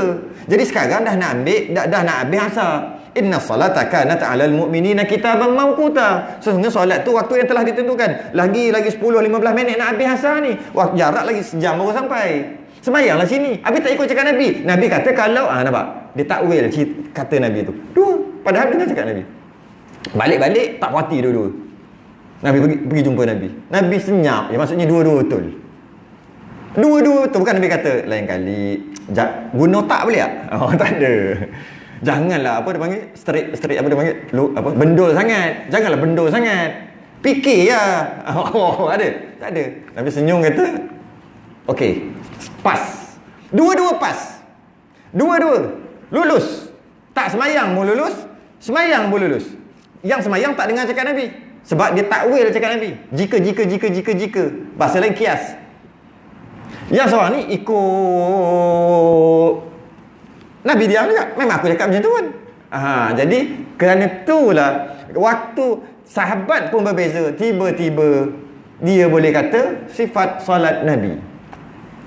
Jadi sekarang dah nak habis asar. Inna salata kanat 'alal mu'minina kitaban mawquta. Sesungguhnya solat tu waktu yang telah ditentukan. Lagi 10-15 minit nak habis asar ni. Jarak lagi sejam baru sampai. Sembayanglah sini. Habis tak ikut cakap Nabi. Nabi kata kalau nampak. Dia takwil kata Nabi tu. Dua. Padahal dengar cakap Nabi. Balik-balik tak puati dua-dua. Nabi pergi jumpa Nabi. Nabi senyap. Ya, maksudnya dua-dua betul. Dua-dua betul. Bukan Nabi kata lain kali guna otak boleh tak? Tak ada. Janganlah apa dia panggil straight apa dia panggil bendul sangat. Janganlah bendul sangat. Fikir lah. Ada? Tak ada. Nabi senyum kata okey, pas. Dua-dua pas. Dua-dua lulus. Tak semayang pun lulus, semayang pun lulus. Yang semayang tak dengar cakap Nabi. Sebab dia takwil cakap Nabi. Jika. Bahasa lain kias. Yang seorang ni ikut Nabi dia juga. Memang aku cakap macam tu kan. Jadi kerana itulah waktu sahabat pun berbeza, tiba-tiba dia boleh kata sifat solat Nabi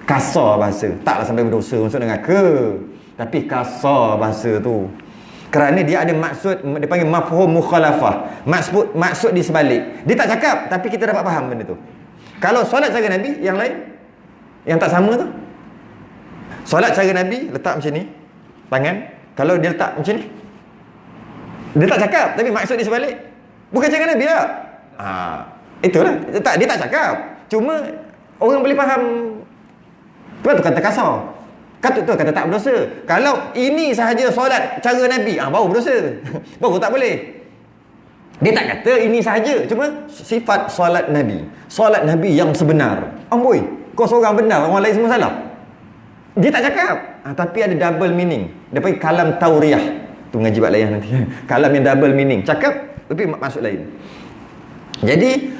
kasar bahasa, taklah sampai berdosa maksud dengan tapi kasar bahasa tu kerana dia ada maksud, dia panggil mafhum mukhalafah, maksud di sebalik. Dia tak cakap tapi kita dapat faham benda tu. Kalau solat cara Nabi yang lain, yang tak sama tu, solat cara Nabi letak macam ni tangan, kalau dia letak macam ni dia tak cakap tapi maksud di sebalik bukan cara Nabi lah. Itulah, dia tak cakap, cuma orang boleh faham. Sebab tu kata kasar, kata tu kata tak berdosa. Kalau ini sahaja solat cara Nabi, baru berdosa. Baru tak boleh. Dia tak kata ini sahaja, cuma sifat solat Nabi, solat Nabi yang sebenar. Amboi, kau seorang benar, orang lain semua salah. Dia tak cakap, tapi ada double meaning. Dia panggil kalam tauriyah. Tu ngaji bab lain nanti. Kalam yang double meaning, cakap tapi maksud lain. Jadi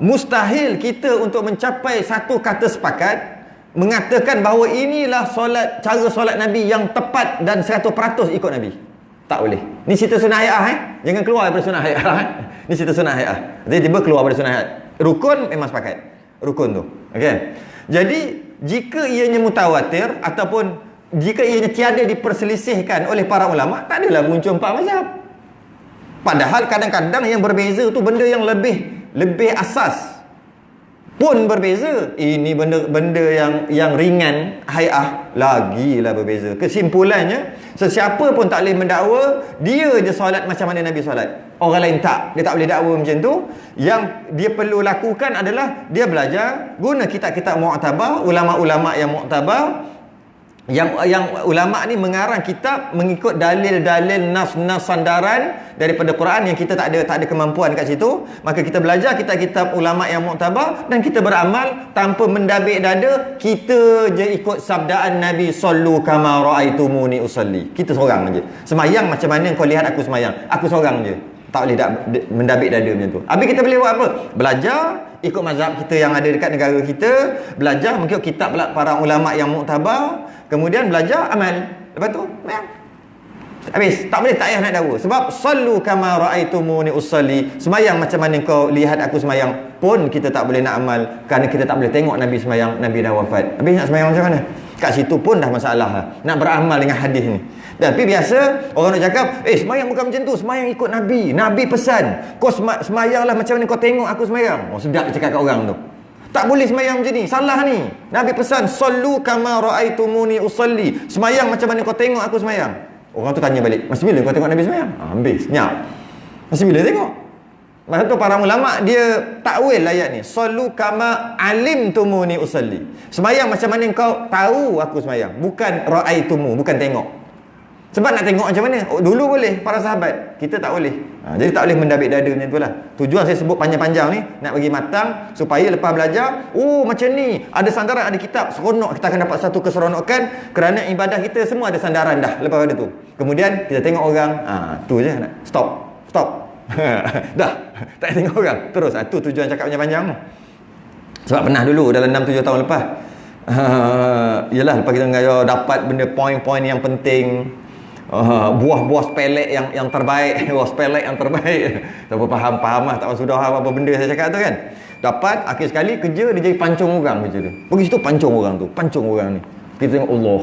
mustahil kita untuk mencapai satu kata sepakat mengatakan bahawa inilah solat, cara solat Nabi yang tepat dan 100% ikut Nabi. Tak boleh. Ni cerita sunnah hayat. Jangan keluar daripada sunnah hayat. Ni cerita sunnah hayat. Jadi tiba keluar daripada sunnah hayat. Rukun memang sepakat. Rukun tu. Okey. Jadi jika ianya mutawatir ataupun jika ianya tiada diperselisihkan oleh para ulama, tak adalah muncul 4 mazhab. Padahal kadang-kadang yang berbeza tu benda yang lebih asas pun berbeza. Ini benda yang ringan hayat lagilah berbeza. Kesimpulannya, sesiapa pun tak boleh mendakwa dia je solat macam mana Nabi solat. Orang lain tak, dia tak boleh dakwa macam tu. Yang dia perlu lakukan adalah dia belajar guna kitab-kitab mu'tabar, ulama-ulama yang mu'tabar. Yang ulama ni mengarang kitab mengikut dalil-dalil nas-nas sandaran daripada Quran yang kita tak ada kemampuan kat situ. Maka kita belajar kitab-kitab ulama yang muktabar dan kita beramal tanpa mendabik dada. Kita je ikut sabdaan Nabi, sallu kama raaitumuni usalli. Kita seorang je semayang macam mana kau lihat aku semayang. Aku seorang je, tak boleh mendabik dada macam tu. Habis kita boleh buat apa? Belajar ikut mazhab kita yang ada dekat negara kita, belajar mengikut kitab para ulama yang muktabar, kemudian belajar amal. Lepas tu habis, tak boleh tak payah nak dakwa. Sebab sallu kama raaitumuni usalli, semayang macam mana kau lihat aku semayang pun kita tak boleh nak amal kerana kita tak boleh tengok Nabi semayang, Nabi dah wafat. Habis nak semayang macam mana? Kat situ pun dah masalah lah, nak beramal dengan hadis ni. Tapi biasa orang nak cakap, semayang bukan macam tu, semayang ikut Nabi. Nabi pesan, kau semayanglah macam mana kau tengok aku semayang. Sedap dia cakap kat orang tu. Tak boleh semayang macam ni, salah ni. Nabi pesan, sallu kama raaitumuni usalli, semayang macam mana kau tengok aku semayang. Orang tu tanya balik, masih bila kau tengok Nabi semayang? Habis, senyap. Masih bila tengok? Masa tu para ulama dia takwil ayat ni, sallu kama alimtumuni usalli, semayang macam mana kau tahu aku semayang, bukan raaitumu, bukan tengok. Sebab nak tengok macam mana, dulu boleh para sahabat, kita tak boleh. Jadi tak boleh mendabik dada macam tu lah. Tujuan saya sebut panjang-panjang ni nak bagi matang supaya lepas belajar, macam ni, ada sandaran, ada kitab, seronok, kita akan dapat satu keseronokan kerana ibadah kita semua ada sandaran dah lepas pada tu. Kemudian kita tengok orang, tu je nak stop dah, tak tengok orang terus. Tu tujuan cakap panjang-panjang. Sebab pernah dulu dalam 6-7 tahun lepas, yalah, lepas kita dapat benda poin-poin yang penting, buah-buah sepelek yang terbaik, buah sepelek yang terbaik. Tak faham lah, tak sudah apa benda saya cakap tu kan. Dapat, akhir sekali kerja dia jadi pancung orang macam tu. Pergi situ pancung orang ni. Kita tengok Allah,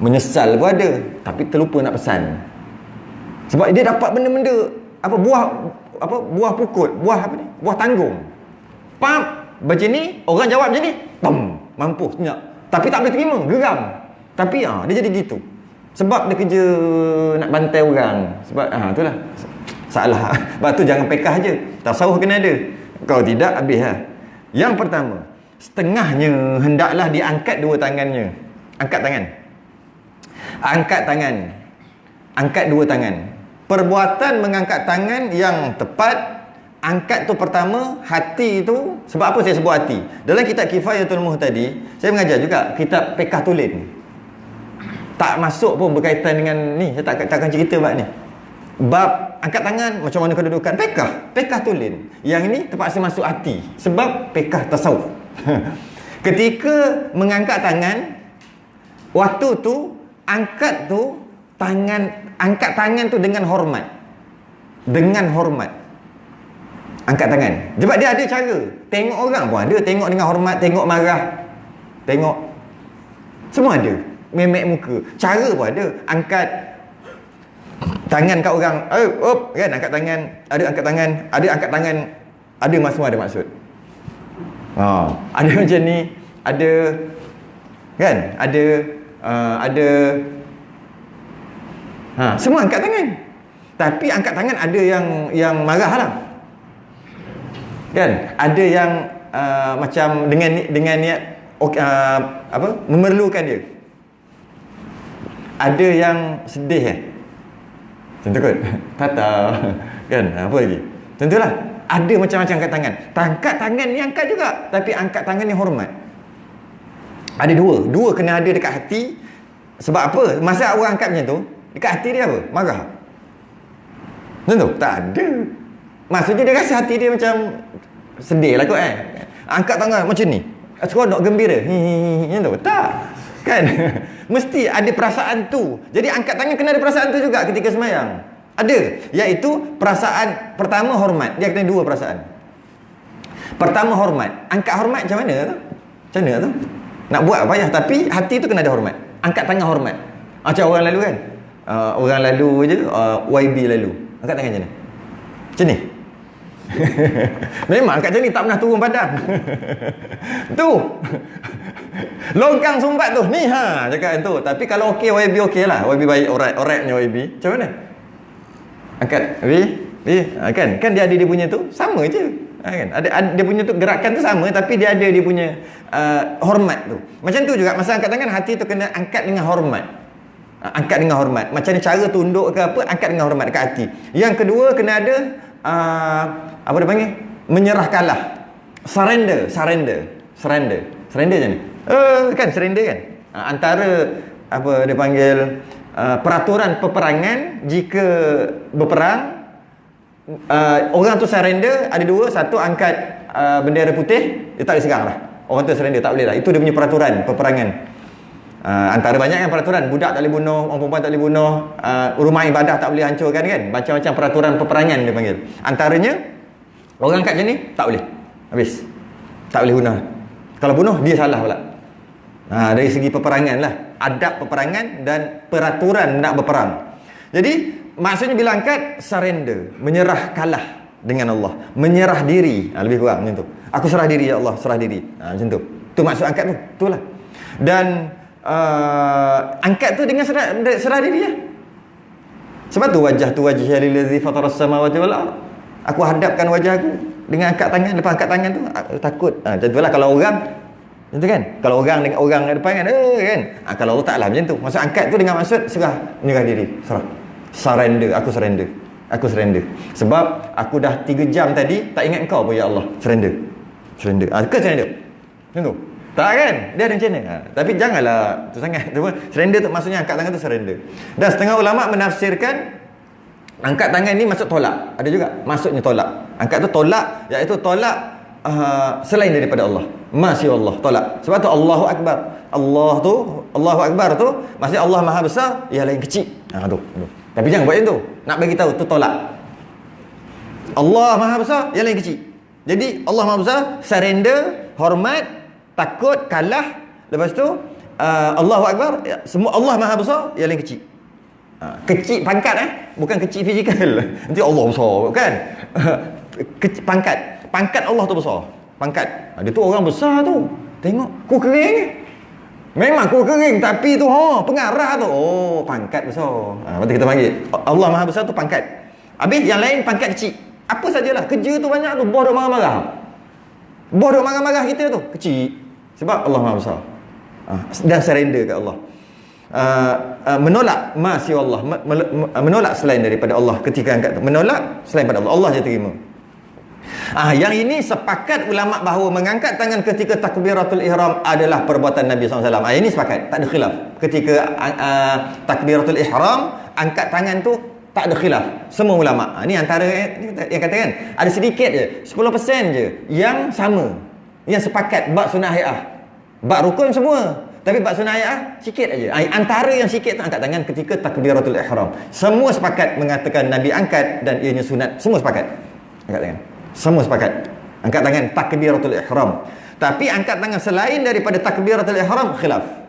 menyesal pun ada, tapi terlupa nak pesan. Sebab dia dapat benda-benda buah pukul, buah tanggung. Macam ni, orang jawab macam ni, mampus senyap. Tapi tak boleh terima, geram. Tapi dia jadi gitu. Sebab dia kerja nak bantai orang. Sebab itulah salah. Sebab tu jangan pekah je, tasawuf kena ada. Kalau tidak, habis lah. Yang pertama, setengahnya hendaklah diangkat dua tangannya. Angkat dua tangan. Perbuatan mengangkat tangan yang tepat, angkat tu pertama, hati tu. Sebab apa saya sebut hati? Dalam kitab Kifayatul Muhtadi, saya mengajar juga kitab Pekah Tulen. Tak masuk pun berkaitan dengan ni, saya takkan cerita bab ni. Bab angkat tangan, macam mana kedudukan Pekah Tulen. Yang ni terpaksa masuk hati sebab Pekah tasawuf. Ketika mengangkat tangan, waktu tu angkat tu angkat tangan tu dengan hormat. Dengan hormat. Angkat tangan. Sebab dia ada cara. Tengok orang pun ada, tengok dengan hormat, tengok marah. Tengok. Semua ada. Memek muka. Cara pun ada. Angkat tangan kat orang. Kan angkat tangan, ada angkat tangan, ada angkat tangan. Ada semua ada maksud. Ada macam ni, ada kan? Ada semua angkat tangan. Tapi angkat tangan ada yang marah lah. Kan? Ada yang macam dengan niat memerlukan dia. Ada yang sedih Tentu kot. Tata. Kan? Apa lagi? Tentulah. Ada macam-macam angkat tangan. Angkat tangan ni angkat juga, tapi angkat tangan ni hormat. Ada dua kena ada dekat hati. Sebab apa? Masa orang angkat macam tu, dekat hati dia apa? Marah. Tentu? Tak ada. Maksudnya dia rasa hati dia macam sedih lah kot angkat tangan macam ni, seronok, gembira, macam tu? Tak. Kan? Mesti ada perasaan tu. Jadi angkat tangan kena ada perasaan tu juga ketika sembahyang. Ada, iaitu perasaan pertama hormat. Dia kena dua perasaan. Pertama hormat. Angkat hormat macam mana tu? Macam mana tu? Nak buat payah, tapi hati tu kena ada hormat. Angkat tangan hormat. Macam orang lalu kan? Orang lalu je, YB lalu. Angkat tangan macam ni. Macam ni. Memang angkat macam ni, tak pernah turun padang. Tu. Longkang sumbat tu. Ni cakap tu. Tapi kalau okey, YB okey lah. YB baik, alright punya YB. Macam mana? Angkat kan dia ada dia punya tu sama je kan, ada dia punya tu gerakan tu sama, tapi dia ada dia punya hormat tu. Macam tu juga masa angkat tangan, hati tu kena angkat dengan hormat. Angkat dengan hormat. Macam ni cara tunduk ke apa, angkat dengan hormat dekat hati. Yang kedua kena ada apa dia panggil, menyerah kalah. Surrender macam ni. Kan surrender kan, antara apa dia panggil, peraturan peperangan. Jika berperang, orang tu surrender ada dua. Satu, angkat bendera putih, dia tak boleh serang lah. Orang tu surrender, tak boleh lah. Itu dia punya peraturan peperangan. Antara banyak yang peraturan, budak tak boleh bunuh, orang perempuan tak boleh bunuh, rumah ibadah tak boleh hancurkan kan. Macam-macam peraturan peperangan dia panggil. Antaranya, orang angkat macam ni, tak boleh. Habis. Tak boleh bunuh. Kalau bunuh, dia salah pula. Dari segi peperangan lah, adab peperangan dan peraturan nak berperang. Jadi maksudnya bila angkat, surrender, menyerah kalah dengan Allah, menyerah diri, lebih kurang macam tu. Aku serah diri ya Allah, serah diri, macam tu. Tu maksud angkat tu, itulah. Dan angkat tu dengan serah diri ya. Sebab tu wajah lillazi fataras samawati wal ardh. Aku hadapkan wajah aku dengan angkat tangan. Lepas angkat tangan tu aku takut. Macam tu lah kalau orang. Macam tu kan? Kalau orang dengan orang kat depan kan, kan? Kalau Allah taklah macam tu. Maksud angkat tu dengan maksud serah, menyerah diri, serah. Surrender, aku surrender. Sebab aku dah 3 jam tadi tak ingat kau pun ya Allah. Surrender. Ke surrender? Macam tu. Tak kan? Dia ada macam mana? Tapi janganlah tu sangat. Surrender tu maksudnya angkat tangan tu surrender. Dan setengah ulama menafsirkan angkat tangan ni maksud tolak. Ada juga maksudnya tolak. Angkat tu tolak, iaitu tolak selain daripada Allah. Masya Allah, tolak. Sebab tu Allahu Akbar. Allahu Akbar tu maksudnya Allah Maha Besar, yang lain kecil. Tu. Tapi jangan buat macam tu. Nak bagi tahu tu tolak. Allah Maha Besar, yang lain kecil. Jadi Allah Maha Besar, surrender, hormat, takut, kalah. Lepas tu Allahu Akbar, semua Allah Maha Besar, yang lain kecil. Kecil pangkat bukan kecil fizikal. Nanti Allah besar kan. Pangkat Allah tu besar. Pangkat. Dia tu orang besar tu. Tengok kuku kering. Memang kuku kering, tapi tu pengarah tu. Pangkat besar. Lepas tu kita panggil Allah Maha Besar tu pangkat. Habis yang lain pangkat kecil. Apa sajalah, kerja tu banyak tu, bos duk marah-marah. Bos duk marah-marah kita tu kecil. Sebab Allah Maha Besar. Dan surrender kat Allah. Menolak masya Allah, menolak selain daripada Allah ketika angkat tu. Menolak selain daripada Allah, Allah je terima. Yang ini sepakat ulama bahawa mengangkat tangan ketika takbiratul ihram adalah perbuatan Nabi SAW. Ini sepakat, tak ada khilaf. Ketika takbiratul ihram, angkat tangan tu tak ada khilaf. Semua ulama. Ini antara yang katakan ada sedikit je, 10% je yang sama, yang sepakat bab sunnah hayah. Bab rukun semua. Tapi bab sunat hayah sikit aja. Antara yang sikit tu angkat tangan ketika takbiratul ihram. Semua sepakat mengatakan Nabi angkat dan ianya sunat. Semua sepakat. Angkat tangan. Semua sepakat. Angkat tangan takbiratul ihram. Tapi angkat tangan selain daripada takbiratul ihram khilaf.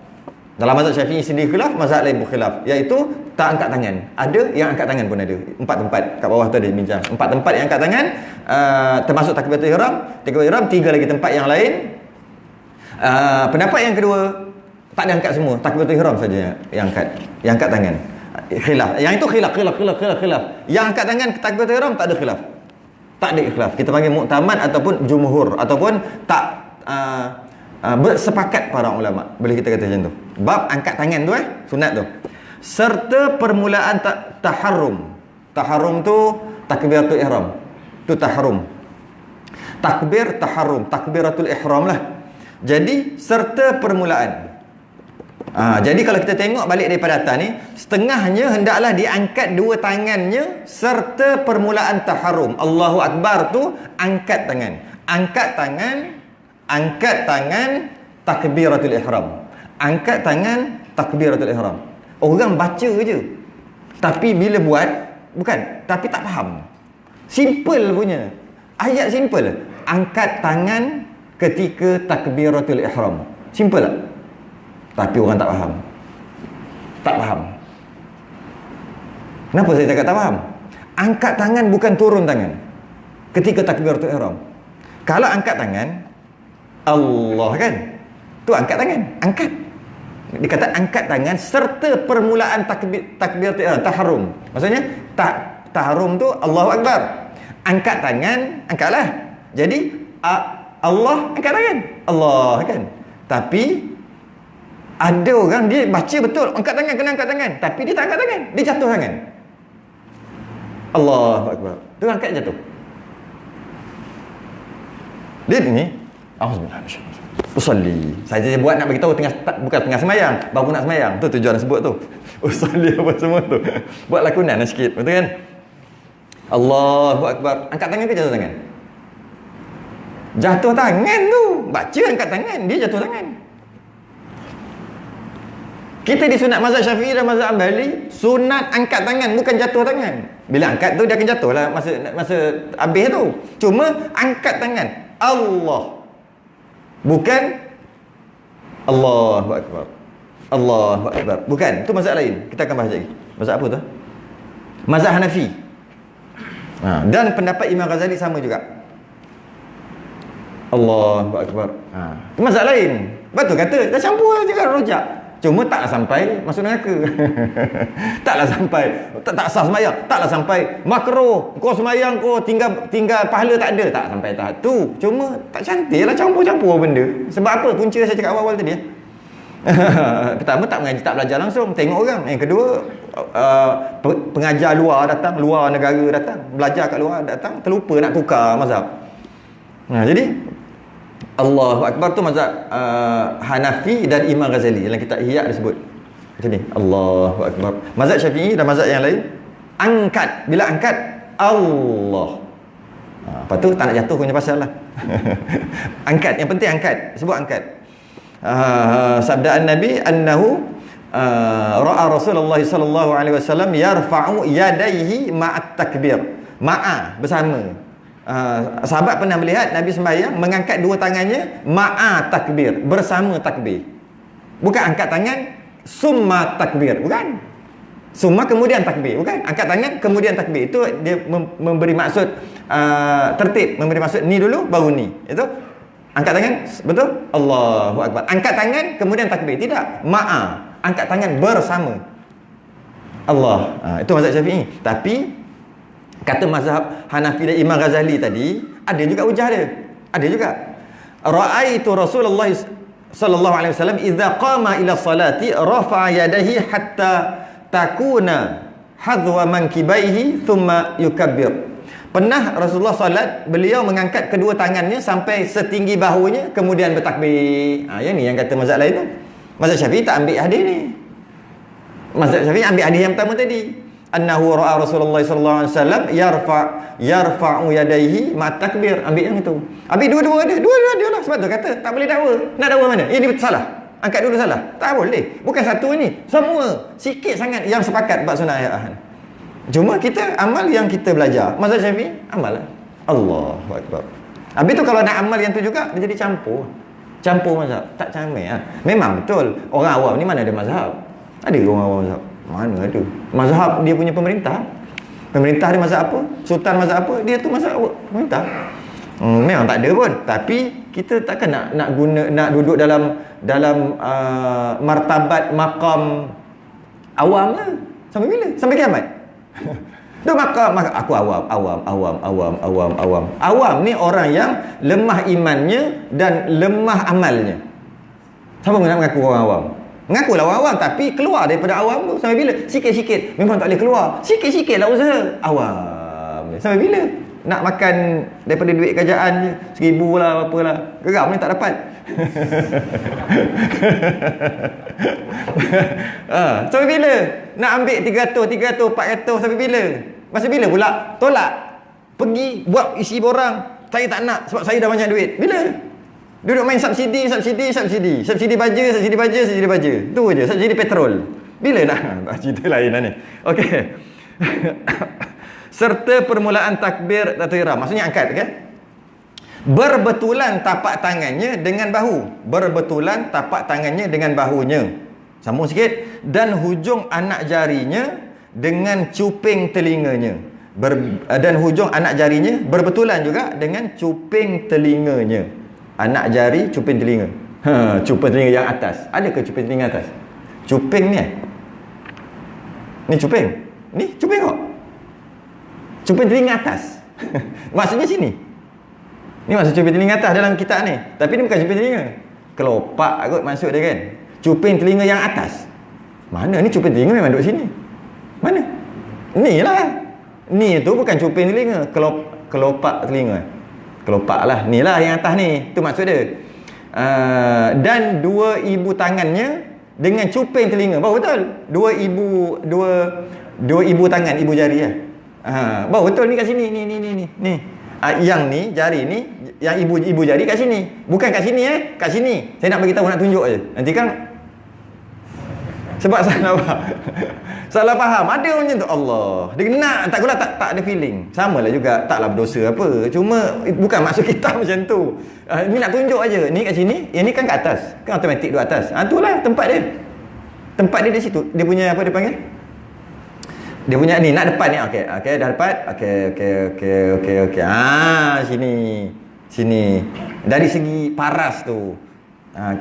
Dalam mazhab Syafi'i sendiri khilaf, mazhab lain pun khilaf, iaitu tak angkat tangan. Ada yang angkat tangan pun ada. 4 tempat kat bawah tu ada bincang. 4 tempat yang angkat tangan, termasuk takbiratul ihram, 3 lagi tempat yang lain. Pendapat yang kedua, tak ada angkat semua, takbiratul ihram saja yang angkat. Yang angkat tangan. Khilaf. Yang itu khilaf. Yang angkat tangan takbiratul ihram tak ada khilaf. Tak ada khilaf. Kita panggil muktamad ataupun jumhur ataupun tak bersepakat para ulama. Boleh kita kata macam tu. Bab angkat tangan tu sunat tu. Serta permulaan taharrum. Taharrum tu takbiratul ihram. Tu taharrum. Takbir taharrum, takbiratul ihram lah. Jadi serta permulaan. Jadi kalau kita tengok balik daripada atas ni, setengahnya hendaklah diangkat dua tangannya serta permulaan taharrum. Allahu Akbar tu angkat tangan. Angkat tangan takbiratul ihram. Angkat tangan takbiratul ihram. Orang baca je. Tapi bila buat, tapi tak faham. Simple punya. Ayat simple. Angkat tangan ketika takbiratul ihram. Simple tak? Tapi orang tak faham. Tak faham. Kenapa saya cakap tak faham? Angkat tangan bukan turun tangan ketika takbiratul ihram. Kalau angkat tangan, Allah kan? Tu angkat tangan. Angkat. Dikata angkat tangan serta permulaan takbiratul ihram, taharrum. Maksudnya taharrum tu Allahu Akbar. Angkat tangan, angkatlah. Jadi Allah angkat tangan. Allah kan? Tapi ada orang dia baca betul angkat tangan, kena angkat tangan, tapi dia tak angkat tangan, dia jatuh tangan. Allahu Akbar. Tu angkat jatuh. Dia ni auzubillah usolli. Saya buat nak bagi tahu bukan tengah semayang, baru nak semayang. Tu tujuan sebut tu. Usolli apa semua tu. Buat lakonan sikit, betul kan? Allahu Akbar. Angkat tangan ke jatuh tangan? Jatuh tangan tu. Baca angkat tangan, dia jatuh tangan. Kita di sunat mazhab Syafi'i dan mazhab Hambali, sunat angkat tangan bukan jatuh tangan. Bila angkat tu dia akan jatuh lah masa habis tu. Cuma angkat tangan. Allah. Bukan Allahu Akbar. Allahu Akbar. Bukan. Itu mazhab lain. Kita akan bahas lagi. Mazhab apa tu? Mazhab Hanafi. Dan pendapat Imam Ghazali sama juga. Allahu Akbar. Itu mazhab lain. Betul kata. Dah campur juga rojak. Cuma taklah sampai masuk neraka. Taklah sampai tak sah semayang, taklah sampai makruh. Kau semayang kau tinggal pahala tak ada, tak sampai tahap tu. Cuma tak cantiklah campur-campur benda. Sebab apa? Punca saya cakap awal-awal tadi. Pertama tak mengaji, tak belajar langsung, tengok orang. Yang kedua pengajar luar datang, luar negara datang, belajar kat luar datang, terlupa nak tukar mazhab. Jadi Allahu Akbar tu mazhab Hanafi dan Imam Ghazali. Dalam kitab Ihya disebut macam ni, Allahu Akbar. Mazhab Syafi'i dan mazhab yang lain angkat. Bila angkat Allah. Lepas tu tak nak jatuh punya pasal lah. Angkat, yang penting angkat. Sebut angkat. Sabdaan Nabi annahu ra'a Rasulullah sallallahu alaihi wasallam yarfa'u yadayhi ma'at takbir. Ma'a bersama. Sahabat pernah melihat Nabi sembahyang mengangkat dua tangannya ma'a takbir, bersama takbir. Bukan angkat tangan summa takbir, bukan. Summa kemudian takbir, bukan. Angkat tangan kemudian takbir. Itu dia memberi maksud tertib, memberi maksud ni dulu baru ni. Itu angkat tangan, betul? Allahu Akbar. Angkat tangan kemudian takbir. Tidak, ma'a, angkat tangan bersama Allah. Itu mazhab Syafi'i. Tapi kata mazhab Hanafi dan Imam Ghazali tadi, ada juga hujah dia. Ada juga. Ra'aitu Rasulullah sallallahu alaihi wasallam idza qama ila salati rafa'a yadayhi hatta takuna hadwa mankibaihi thumma yukabbir. Pernah Rasulullah salat, beliau mengangkat kedua tangannya sampai setinggi bahunya kemudian bertakbir. Yang ni yang kata mazhab lain tu. Mazhab Syafi'i tak ambil hadis ni. Mazhab Syafi'i ambil hadis yang pertama tadi. annahu ra'a Rasulullah sallallahu alaihi wasallam yarfa'u yadayhi ma takbir. Ambil yang itu. Ambil dua-dua ada lah. Sebab tu kata tak boleh dakwa. Nak dakwa mana? Ini salah. Angkat dulu salah. Tak boleh. Bukan satu ni. Semua. Sikit sangat yang sepakat bab sunat hayat. Cuma kita amal yang kita belajar. Mazhab Syafi'i amal lah. Allahu akbar. Habis tu kalau nak amal yang tu juga dia jadi campur. Campur mazhab. Tak camai lah. Memang betul. Orang awam ni mana ada mazhab? Ada orang awam mazhab? Mana ada? Mazhab dia punya pemerintah. Pemerintah dia mazhab apa? Sultan mazhab apa? Dia tu mazhab pemerintah. Memang tak ada pun. Tapi kita takkan nak duduk dalam martabat maqam awam lah. Sampai bila? Sampai kiamat. Dia aku awam. Awam ni orang yang lemah imannya dan lemah amalnya. Siapa nak mengaku orang awam? Mengakulah orang awam tapi keluar daripada awam tu. Sampai bila? Sikit-sikit. Memang tak boleh keluar. Sikit-sikit lah usaha. Awam. Sampai bila? Nak makan daripada duit kerajaan je. 1,000 lah, apa lah. Geram ni tak dapat. Sampai bila? Nak ambil 300, 400, sampai bila? Masa bila pula? Tolak. Pergi buat isi borang. Saya tak nak sebab saya dah banyak duit. Bila? Duduk main subsidi. Subsidi baja. Tu je, subsidi petrol. Bila nak? Cerita lain lah ni. Okey. Serta permulaan takbir ihram. Maksudnya angkat kan? Berbetulan tapak tangannya dengan bahu. Berbetulan tapak tangannya dengan bahunya. Sambung sikit. Dan hujung anak jarinya dengan cuping telinganya. Dan hujung anak jarinya berbetulan juga dengan cuping telinganya. Anak jari, cuping telinga. Cuping telinga yang atas. Ada ke cuping telinga atas? Cuping ni Ni cuping. Ni cuping kok. Cuping telinga atas. Maksudnya sini. Ni maksud cuping telinga atas dalam kitab ni. Tapi ni bukan cuping telinga. Kelopak kot maksud dia kan. Cuping telinga yang atas. Mana ni cuping telinga memang duduk sini. Mana? Ni lah. Ni tu bukan cuping telinga. Kelopak telinga. Kelopak lah. Ni lah yang atas ni. Tu maksud dia. Dan dua ibu tangannya dengan cuping telinga. Baru betul. Dua ibu tangan, ibu jari lah. Baru betul ni kat sini. Ni. Yang ni, jari ni, yang ibu jari kat sini. Bukan kat sini kat sini. Saya nak bagi tahu, nak tunjuk je. Nanti kan sebab salah faham. Ada macam tu. Allah. Dia nak tak ada feeling. Samalah juga. Taklah berdosa apa. Cuma bukan maksud kita macam tu. Ni nak tunjuk aja. Ni kat sini, yang ni kan kat atas. Kan automatik duduk atas. Itulah tempat dia. Tempat dia di situ. Dia punya apa dia panggil? Dia punya ni nak depan ni. Okey, dah dapat. Okey. Sini. Dari segi paras tu.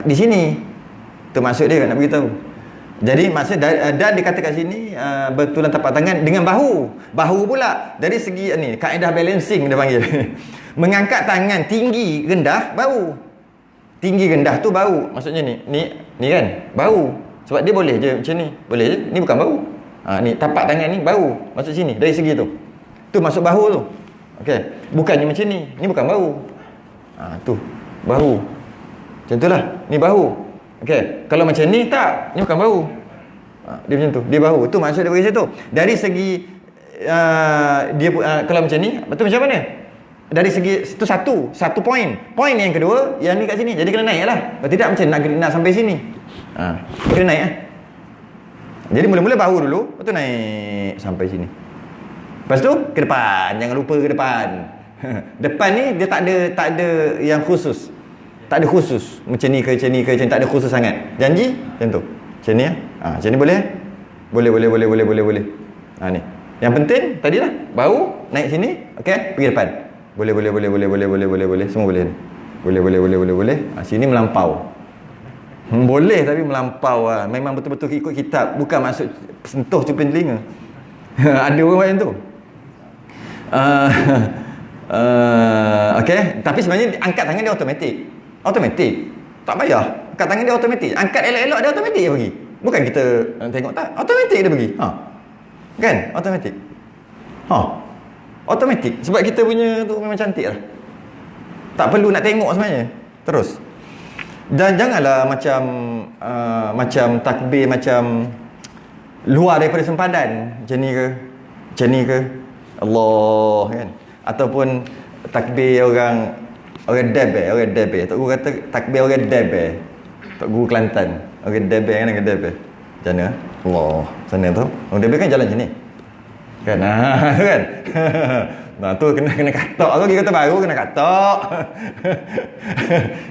Di sini. Tu maksud dia nak beritahu. Jadi maksud dan dikata kat sini bertulang tapak tangan dengan bahu. Bahu pula dari segi ni kaedah balancing dia panggil. Mengangkat tangan tinggi rendah bahu. Tinggi rendah tu bahu. Maksudnya ni kan bahu. Sebab dia boleh je macam ni. Boleh je. Ni bukan bahu. Ni tapak tangan ni bahu. Maksud sini dari segi tu. Tu masuk bahu tu. Okey. Bukannya macam ni. Ni bukan bahu. Tu bahu. Macam itulah. Ni bahu. Okey, kalau macam ni tak, ni bukan bahu. Dia macam tu, dia bahu. Tu maksud dia bagi situ. Dari segi dia kalau macam ni, betul macam mana? Dari segi itu satu poin. Poin yang kedua, yang ni kat sini. Jadi kena naik lah. Kalau tidak macam nak sampai sini. Kena naik lah. Jadi mula-mula bahu dulu, lepas tu naik sampai sini. Lepas tu ke depan, jangan lupa ke depan. Depan ni dia tak ada yang khusus. Tak ada khusus. Macam ni ke, tak ada khusus sangat. Janji? Macam tu. Macam ni macam ni boleh? Boleh. Ni. Yang penting tadilah bahu naik sini, okey, pergi depan. Boleh. Semua boleh. Boleh. Sini melampau. Boleh tapi melampau memang betul-betul ikut kitab, bukan maksud sentuh cuping telinga. Ada orang macam tu. Okey, tapi sebenarnya angkat tangan dia automatik. Tak payah. Angkat tangan dia automatik. Angkat elok-elok dia automatik dia pergi. Bukan kita tengok tak. Automatik dia pergi. Kan? Automatik. Automatik. Sebab kita punya tu memang cantik lah. Tak perlu nak tengok sebenarnya. Terus. Dan janganlah macam takbir macam luar daripada sempadan, macam ni ke, macam ni ke, Allah kan, ataupun takbir orang debe, Tok Guru kata takbir orang debe, Tok Guru Kelantan, orang debe kan, orang debe macam mana, Allah sana tu, orang debe kan jalan macam ni kan, kan. Nah tu kena katok, aku pergi kata baru kena katok.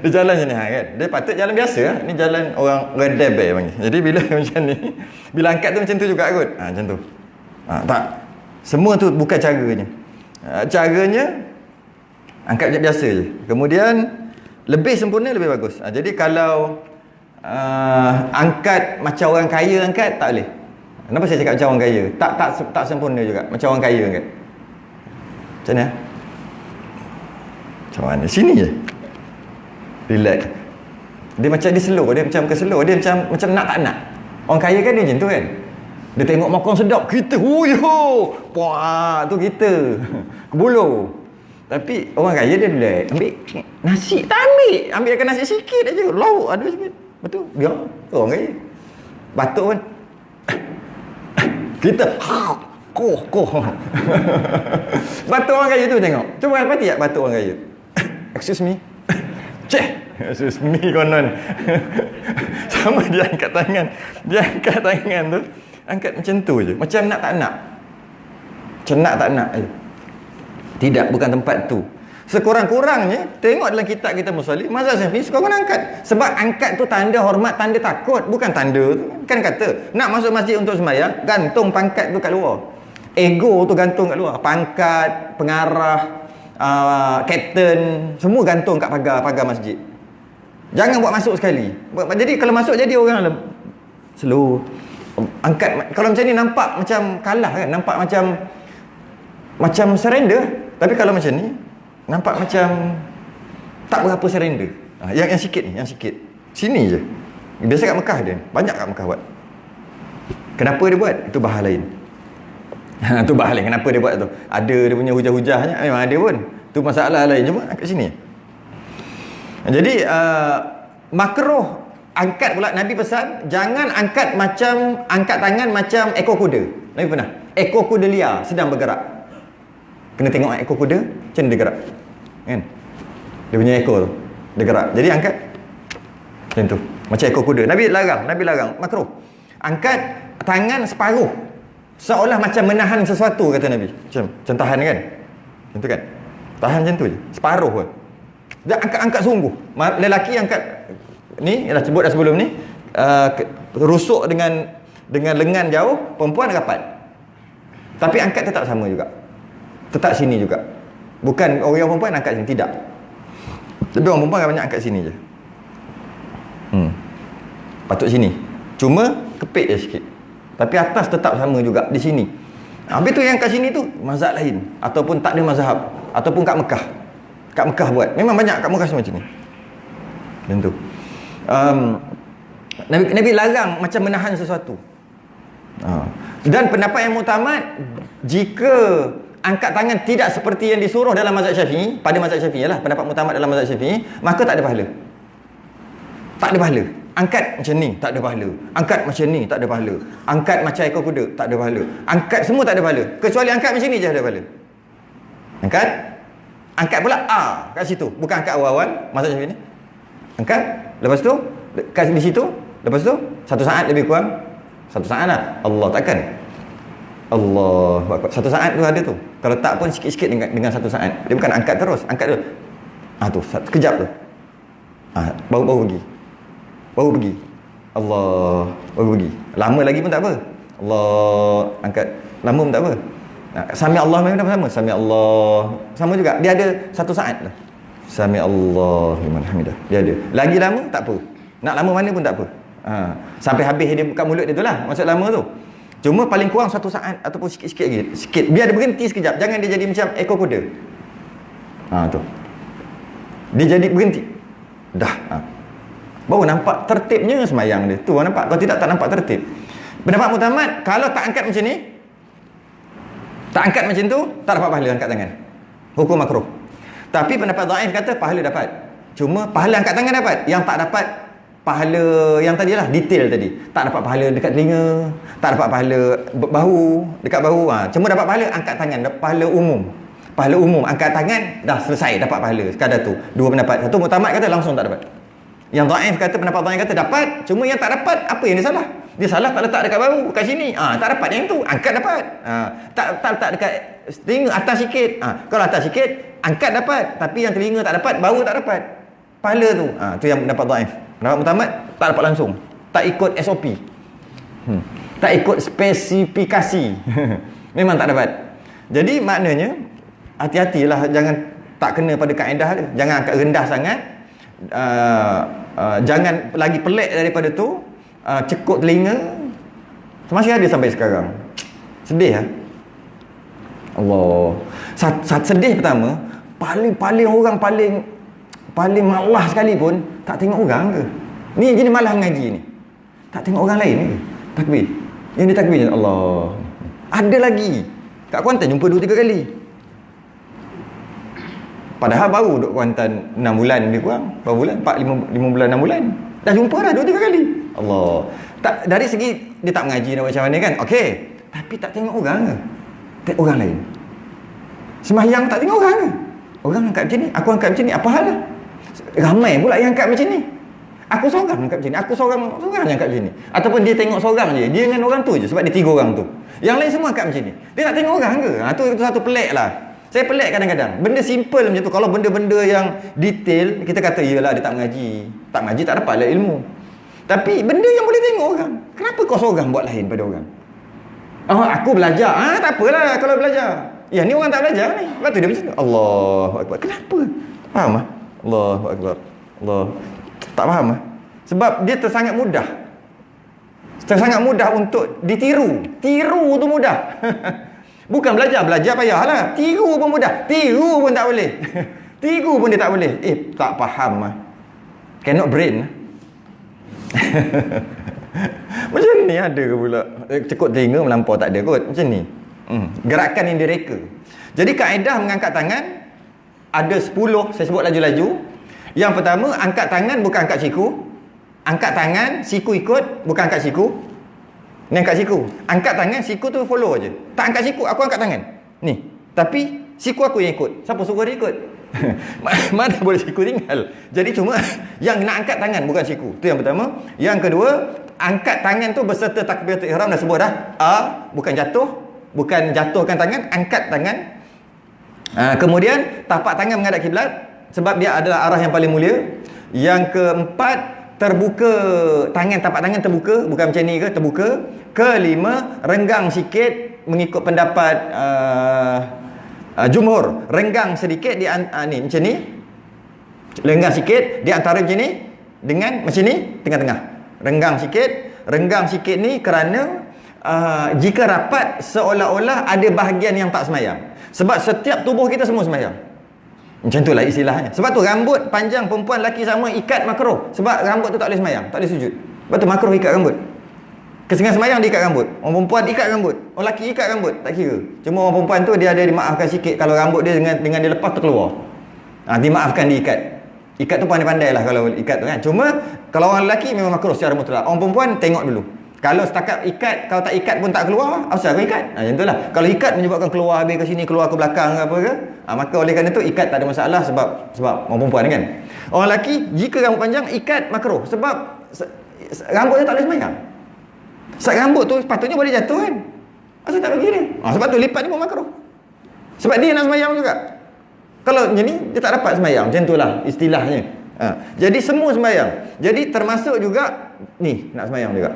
Dia jalan macam ni kan. Dia patut jalan biasa lah. Ni jalan orang debe panggil. Jadi bila macam ni, bila angkat tu macam tu juga kot. Macam tu. Tak. Semua tu bukan caranya. Caranya angkat macam biasa je. Kemudian lebih sempurna lebih bagus. Jadi kalau angkat macam orang kaya angkat tak boleh. Kenapa saya cakap macam orang kaya? Tak sempurna juga. Macam orang kaya angkat. Macam mana? Macam mana? Sini je. Relax. Dia macam dia slow. Dia macam bukan slow. Dia macam nak tak nak. Orang kaya kan dia macam tu kan. Dia tengok makan sedap. Kita. Huyo. Puah. Tu kita. Kebuluh. Tapi orang kaya dia relax. Ambil nasi. Tak ambil. Ambilkan nasi sikit aja. Lauk ada sikit. Betul? Biar. Orang kaya. Batuk kan. Kita. Koh. Batuk orang kaya tu tengok. Cuba perhati tak batuk orang kaya. Excuse me. Excuse me konon. Sama dia angkat tangan. Dia angkat tangan tu. Angkat macam tu je. Macam nak tak nak. Macam nak tak nak je. Tidak, bukan tempat tu. Sekurang-kurangnya tengok dalam kitab kita Musallin, mazhab Syafi'i sekurang-kurang angkat. Sebab angkat tu tanda hormat, tanda takut. Bukan tanda tu. Kan kata nak masuk masjid untuk sembahyang, gantung pangkat tu kat luar. Ego tu gantung kat luar. Pangkat, pengarah, kapten, semua gantung kat pagar masjid. Jangan buat masuk sekali. Jadi kalau masuk jadi orang slow. Angkat. Kalau macam ni nampak macam kalah kan, nampak macam surrender. Tapi kalau macam ni nampak macam tak berapa surrender. Yang sikit ni, yang sikit. Sini je. Biasa kat Mekah dia. Banyak kat Mekah buat. Kenapa dia buat? Itu bahas lain. Tu bahas lain. Kenapa dia buat tu? Ada dia punya hujah-hujahnya. Memang ada pun. Tu masalah lain. Cuma kat sini. Jadi makruh angkat pula. Nabi pesan jangan angkat tangan macam ekor kuda. Nabi pernah. Ekor kuda liar sedang bergerak. Kena tengok ekor kuda macam dia gerak. Kan? Dia punya ekor tu. Dia gerak. Jadi angkat macam tu. Macam ekor kuda. Nabi larang. Makruh. Angkat tangan separuh. Seolah macam menahan sesuatu, kata Nabi. Macam tahan kan? Macam tu kan? Tahan macam tu je. Separuh pun. Dia angkat sungguh. Lelaki angkat ni, dah sebut dah sebelum ni, rusuk dengan lengan jauh, perempuan rapat. Tapi angkat tetap sama juga. Tetap sini juga. Bukan orang perempuan angkat sini, tidak. Tapi orang perempuan banyak angkat sini je. Patut sini. Cuma kepit je sikit. Tapi atas tetap sama juga di sini. Habis tu yang kat sini tu mazhab lain ataupun tak ada mazhab ataupun kat Mekah. Kat Mekah buat. Memang banyak kat Mekah semua macam ni. Macam tu. Nabi larang macam menahan sesuatu. Dan pendapat yang muktamad, jika angkat tangan tidak seperti yang disuruh dalam mazhab Syafi'i, pada mazhab Syafi'i lah, pendapat muktamad dalam mazhab Syafi'i, maka tak ada pahala. Tak ada pahala. Angkat macam ni, tak ada pahala. Angkat macam ni, tak ada pahala. Angkat macam ekor kuda, tak ada pahala. Angkat semua tak ada pahala. Kecuali angkat macam ni je ada pahala. Angkat pula kat situ. Bukan angkat awal-awal, mazhab Syafi'i ni. Angkat, lepas tu kat di situ, lepas tu 1 saat lebih kurang. 1 saat lah. Allah takkan. Allah. 1 saat tu ada tu. Kalau tak pun sikit-sikit dengan 1 saat. Dia bukan angkat terus, angkat tu. Tu sekejap tu. Baru pergi. Allah, baru pergi. Lama lagi pun tak apa. Allah, angkat. Lama pun tak apa. Sami Allah memang sama. Sami Allah. Sama juga. Dia ada 1 saat lah. Sami Allah liman hamidah. Dia ada. Lagi lama tak apa. Nak lama mana pun tak apa. Sampai habis dia buka mulut dia tu lah. Maksud lama tu. Cuma paling kurang 1 saat ataupun sikit-sikit lagi. Sikit. Biar dia berhenti sekejap. Jangan dia jadi macam ekor kuda. Tu. Dia jadi berhenti. Dah. Baru nampak tertibnya semayang dia. Tu orang nampak. Kalau tidak, tak nampak tertib. Pendapat muktamad, kalau tak angkat macam ni, tak angkat macam tu, tak dapat pahala angkat tangan. Hukum makruh. Tapi pendapat dhaif kata pahala dapat. Cuma pahala angkat tangan dapat. Yang tak dapat pahala yang tadilah, detail tadi. Tak dapat pahala dekat telinga, tak dapat pahala bahu, dekat bahu. Cuma dapat pahala angkat tangan, dapat pahala umum. Pahala umum, angkat tangan, dah selesai dapat pahala. Sekadar tu. Dua pendapat. Satu muktamad kata langsung tak dapat. Yang dhaif kata, pendapat dhaif kata dapat, cuma yang tak dapat, apa yang dia salah? Dia salah tak letak dekat bahu, kat sini. Tak dapat yang tu, angkat dapat. Tak letak dekat telinga, atas sikit. Kalau atas sikit, angkat dapat. Tapi yang telinga tak dapat, bahu tak dapat. Pahala tu. Tu yang pendapat dhaif. Pendapat muktamad, tak dapat langsung. Tak ikut SOP. Tak ikut spesifikasi. Memang tak dapat. Jadi maknanya, hati-hatilah, jangan tak kena pada kaedah dia. Jangan angkat rendah sangat. Jangan lagi pelik daripada tu. Cekut telinga. Masih ada sampai sekarang. Sedih lah. Allah. Sedih pertama, paling orang paling malas sekali pun tak tengok orang ke. Ni jenis malas ngaji ni. Tak tengok orang lain ke. Takbir. Yang dia takbir, Allah. Ada lagi. Kat Kuantan jumpa 2-3 kali. Padahal baru duduk Kuantan 6 bulan lebih kurang. Berapa bulan? 5 bulan, 6 bulan. Dah jumpa dah 2-3 kali. Allah. Tak, dari segi dia tak mengaji nak macam mana kan? Okey. Tapi tak tengok orang ke? Tengok orang lain. Sembahyang tak tengok orang ke? Orang angkat macam ni, aku angkat macam ni, apa hal lah? Ramai pula yang angkat macam ni. Aku seorang angkat macam ni, aku seorang yang angkat macam ni. Ataupun dia tengok seorang je, dia dengan orang tu je, sebab dia 3 orang tu. Yang lain semua angkat macam ni. Dia tak tengok orang ke? Tu satu pelik lah. Saya pelik kadang-kadang. Benda simple macam tu. Kalau benda-benda yang detail, kita kata iyalah dia tak mengaji. Tak mengaji tak dapatlah ilmu. Tapi benda yang boleh tengok orang, kenapa kau seorang buat lain pada orang? Aku belajar. Tak apalah kalau belajar. Ya, ni orang tak belajar ni. Lepas tu dia macam tu. Allahu Akbar. Kenapa? Faham tak? Allahu Akbar. Allah. Tak faham tak? Sebab dia tersangat mudah. Tersangat mudah untuk ditiru. Tiru tu mudah. Bukan belajar payahlah. Tiru pun mudah. Tiru pun tak boleh. Tiru pun dia tak boleh. Tak faham lah. Cannot brain. Macam ni ada ke pula? Cekut telinga melampau tak ada kot. Macam ni. Gerakan yang direka. Jadi kaedah mengangkat tangan ada 10. Saya sebut laju-laju. Yang pertama, angkat tangan bukan angkat siku. Angkat tangan, siku ikut, bukan angkat siku. Ni angkat siku. Angkat tangan, siku tu follow je. Tak angkat siku, aku angkat tangan. Ni. Tapi siku aku yang ikut. Siapa suruh dia ikut? Mana boleh siku tinggal. Jadi cuma yang nak angkat tangan bukan siku. Tu yang pertama. Yang kedua, angkat tangan tu berserta takbiratul ihram, dah sebut dah. Bukan jatuh, bukan jatuhkan tangan, angkat tangan. Kemudian tapak tangan menghadap kiblat sebab dia adalah arah yang paling mulia. Yang keempat, terbuka tangan, tapak tangan terbuka, bukan macam ni ke, terbuka. Kelima, renggang sikit mengikut pendapat jumhur. Renggang sedikit di ni macam ni. Renggang sikit di antara macam ni dengan macam ni tengah-tengah. Renggang sikit ni kerana jika rapat seolah-olah ada bahagian yang tak semayang. Sebab setiap tubuh kita semua semayang. Macam itulah istilahnya. Sebab tu rambut panjang perempuan lelaki sama ikat makruh. Sebab rambut tu tak boleh semayang, tak boleh sujud. Sebab tu makruh ikat rambut. Kesengan semayang dia ikat rambut. Orang perempuan ikat rambut. Orang lelaki ikat rambut, tak kira. Cuma orang perempuan tu dia ada dimaafkan sikit kalau rambut dia dengan dia lepas terkeluar. Dimaafkan dia ikat. Ikat tu pandai-pandai lah kalau ikat tu kan. Cuma kalau orang lelaki memang makruh secara mutlak. Orang perempuan tengok dulu. Kalau setakat ikat, kalau tak ikat pun tak keluar, asal kau ikat? Macam itulah. Kalau ikat menyebabkan keluar habis ke sini, keluar ke belakang ke apa ke, maka oleh kerana itu ikat tak ada masalah sebab orang perempuan kan. Orang lelaki jika rambut panjang ikat makruh sebab rambut dia tak boleh semayang. Rambut tu sepatutnya boleh jatuh kan. Asal tak bagi dia. Sebab tu lipat ni pun makruh. Sebab dia nak semayang juga. Kalau macam ni dia tak dapat semayang. Macam itulah istilahnya. Jadi semua semayang. Jadi termasuk juga ni nak semayang juga.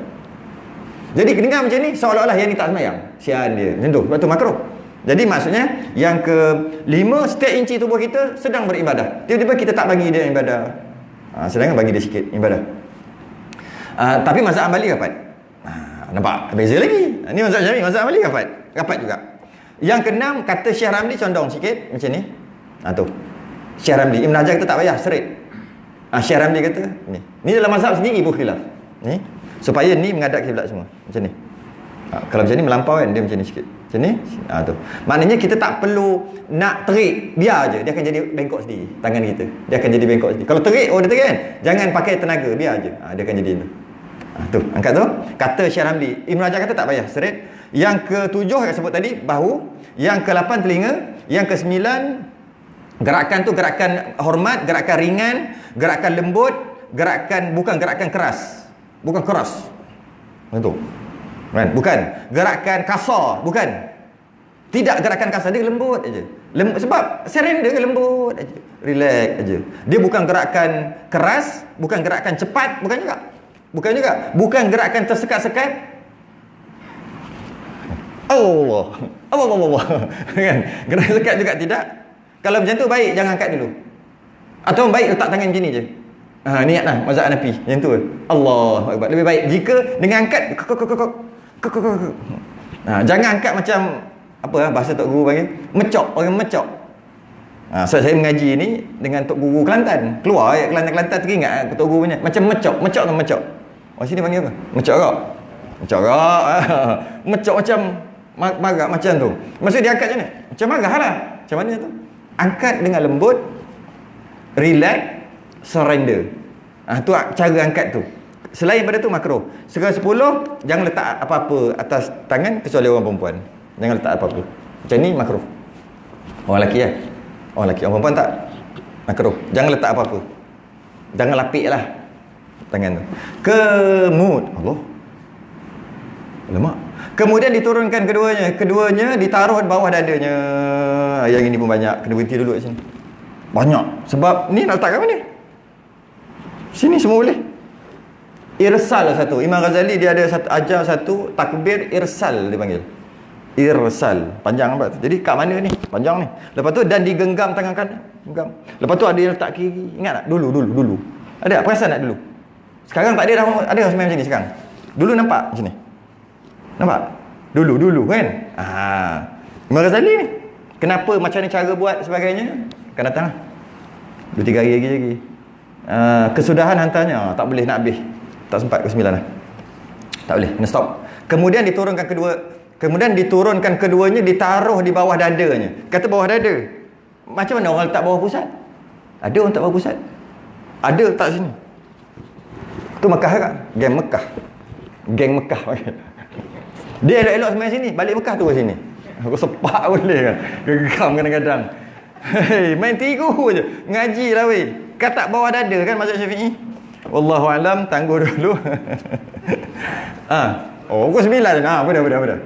Jadi dengar macam ni seolah-olah yang ni tak semayang. Sian dia. Macam tu. Sebab tu makruh. Jadi maksudnya yang kelima, setiap inci tubuh kita sedang beribadah. Tiba-tiba kita tak bagi dia ibadah. Sedangkan bagi dia sikit ibadah. Tapi mazhab Hambali rapat. Nampak? Beza lagi. Ni mazhab Syafi'i, mazhab Hambali rapat. Rapat juga. Yang keenam, kata Syekh Ramli condong sikit macam ni. Tu. Syekh Ramli. Ibn Hajar kata tak payah, straight. Syekh Ramli kata ni. Ni dalam mazhab sendiri pun khilaf. Ni supaya ni menghadap kiblat semua. Macam ni. Kalau macam ni melampau kan dia macam ni sikit. Macam ni. Tu. Maknanya kita tak perlu nak terik, biar je dia akan jadi bengkok sendiri tangan kita. Dia akan jadi bengkok sendiri. Kalau terik, dia terik kan. Jangan pakai tenaga, biar je. Dia akan jadi tu. Tu, angkat tu. Kata Syekh Ramli. Ibn Rajab kata tak payah straight. Yang ke-7 yang sebut tadi bahu, yang ke-8 telinga, yang ke-9 gerakan tu gerakan hormat, gerakan ringan, gerakan lembut, gerakan bukan gerakan keras. Bukan keras. Macam tu. Kan? Bukan gerakan kasar, bukan. Tidak gerakan kasar, dia lembut aja. Sebab surrender lembut aja. Relax aja. Dia bukan gerakan keras, bukan gerakan cepat, bukan juga. Bukan juga. Bukan gerakan tersekat-sekat. Allah. Kan? Gerakan sekat juga tidak. Kalau macam tu baik jangan angkat dulu. Atau baik letak tangan macam ni je. Niatlah mazhab Hanafi. Macam tu. Allahu akbar. Lebih baik jika dengan angkat jangan angkat macam apa bahasa Tok Guru panggil mecok, orang mecok. So saya mengaji ni dengan Tok Guru Kelantan. Keluar ayat Kelantan teringat Tok Guru punya. Macam mecok ke mecok? Orang sini panggil apa? Mecok kak. Mecok kak. Mecok macam marah macam tu. Maksud dia angkat macam mana? Macam marah lah. Macam mana tu? Angkat dengan lembut, relax, surrender. Tu cara angkat tu. Selain daripada tu makruh. Sekali 10 jangan letak apa-apa atas tangan kecuali orang perempuan. Jangan letak apa-apa. Macam ni makruh. Orang lelaki lah. Orang lelaki, orang perempuan tak. Makruh. Jangan letak apa-apa. Jangan lapik lah tangan tu. Allah. Lemak. Kemudian diturunkan keduanya ditaruh di bawah dadanya. Yang ini pun banyak. Kena berhenti dulu kat sini. Banyak. Sebab ni nak letak kat mana? Sini semua boleh. Irsal satu. Imam Ghazali dia ada ajar satu takbir irsal dia panggil. Irsal. Panjang apa tu? Jadi kat mana ni? Panjang ni. Lepas tu dan digenggam tangan kanan. Genggam. Lepas tu ada letak kiri. Ingat tak? Dulu. Ada tak? Perasan tak dulu? Sekarang tak ada dah. Ada semua macam ni sekarang. Dulu nampak macam ni. Nampak? Dulu kan? Imam Ghazali ni. Kenapa macam ni cara buat sebagainya? Akan datang lah. 2-3 hari lagi. Kesudahan hantarnya. Tak boleh nak habis. Tak sempat ke 9 lah. Tak boleh. Kena stop. Kemudian diturunkan keduanya ditaruh di bawah dadanya. Kata bawah dada. Macam mana orang letak bawah pusat? Ada orang letak bawah pusat? Ada letak sini. Tu Mekah kan? Geng Mekah. Dia elok-elok semayang sini. Balik Mekah tu ke sini. Aku sepak boleh kan. Gegam kadang-kadang. Main tiru je. Ngaji lah weh. Kata bawah dada kan mazhab Syafi'i. Wallahualam, tangguh dulu. Pukul 9. Pada.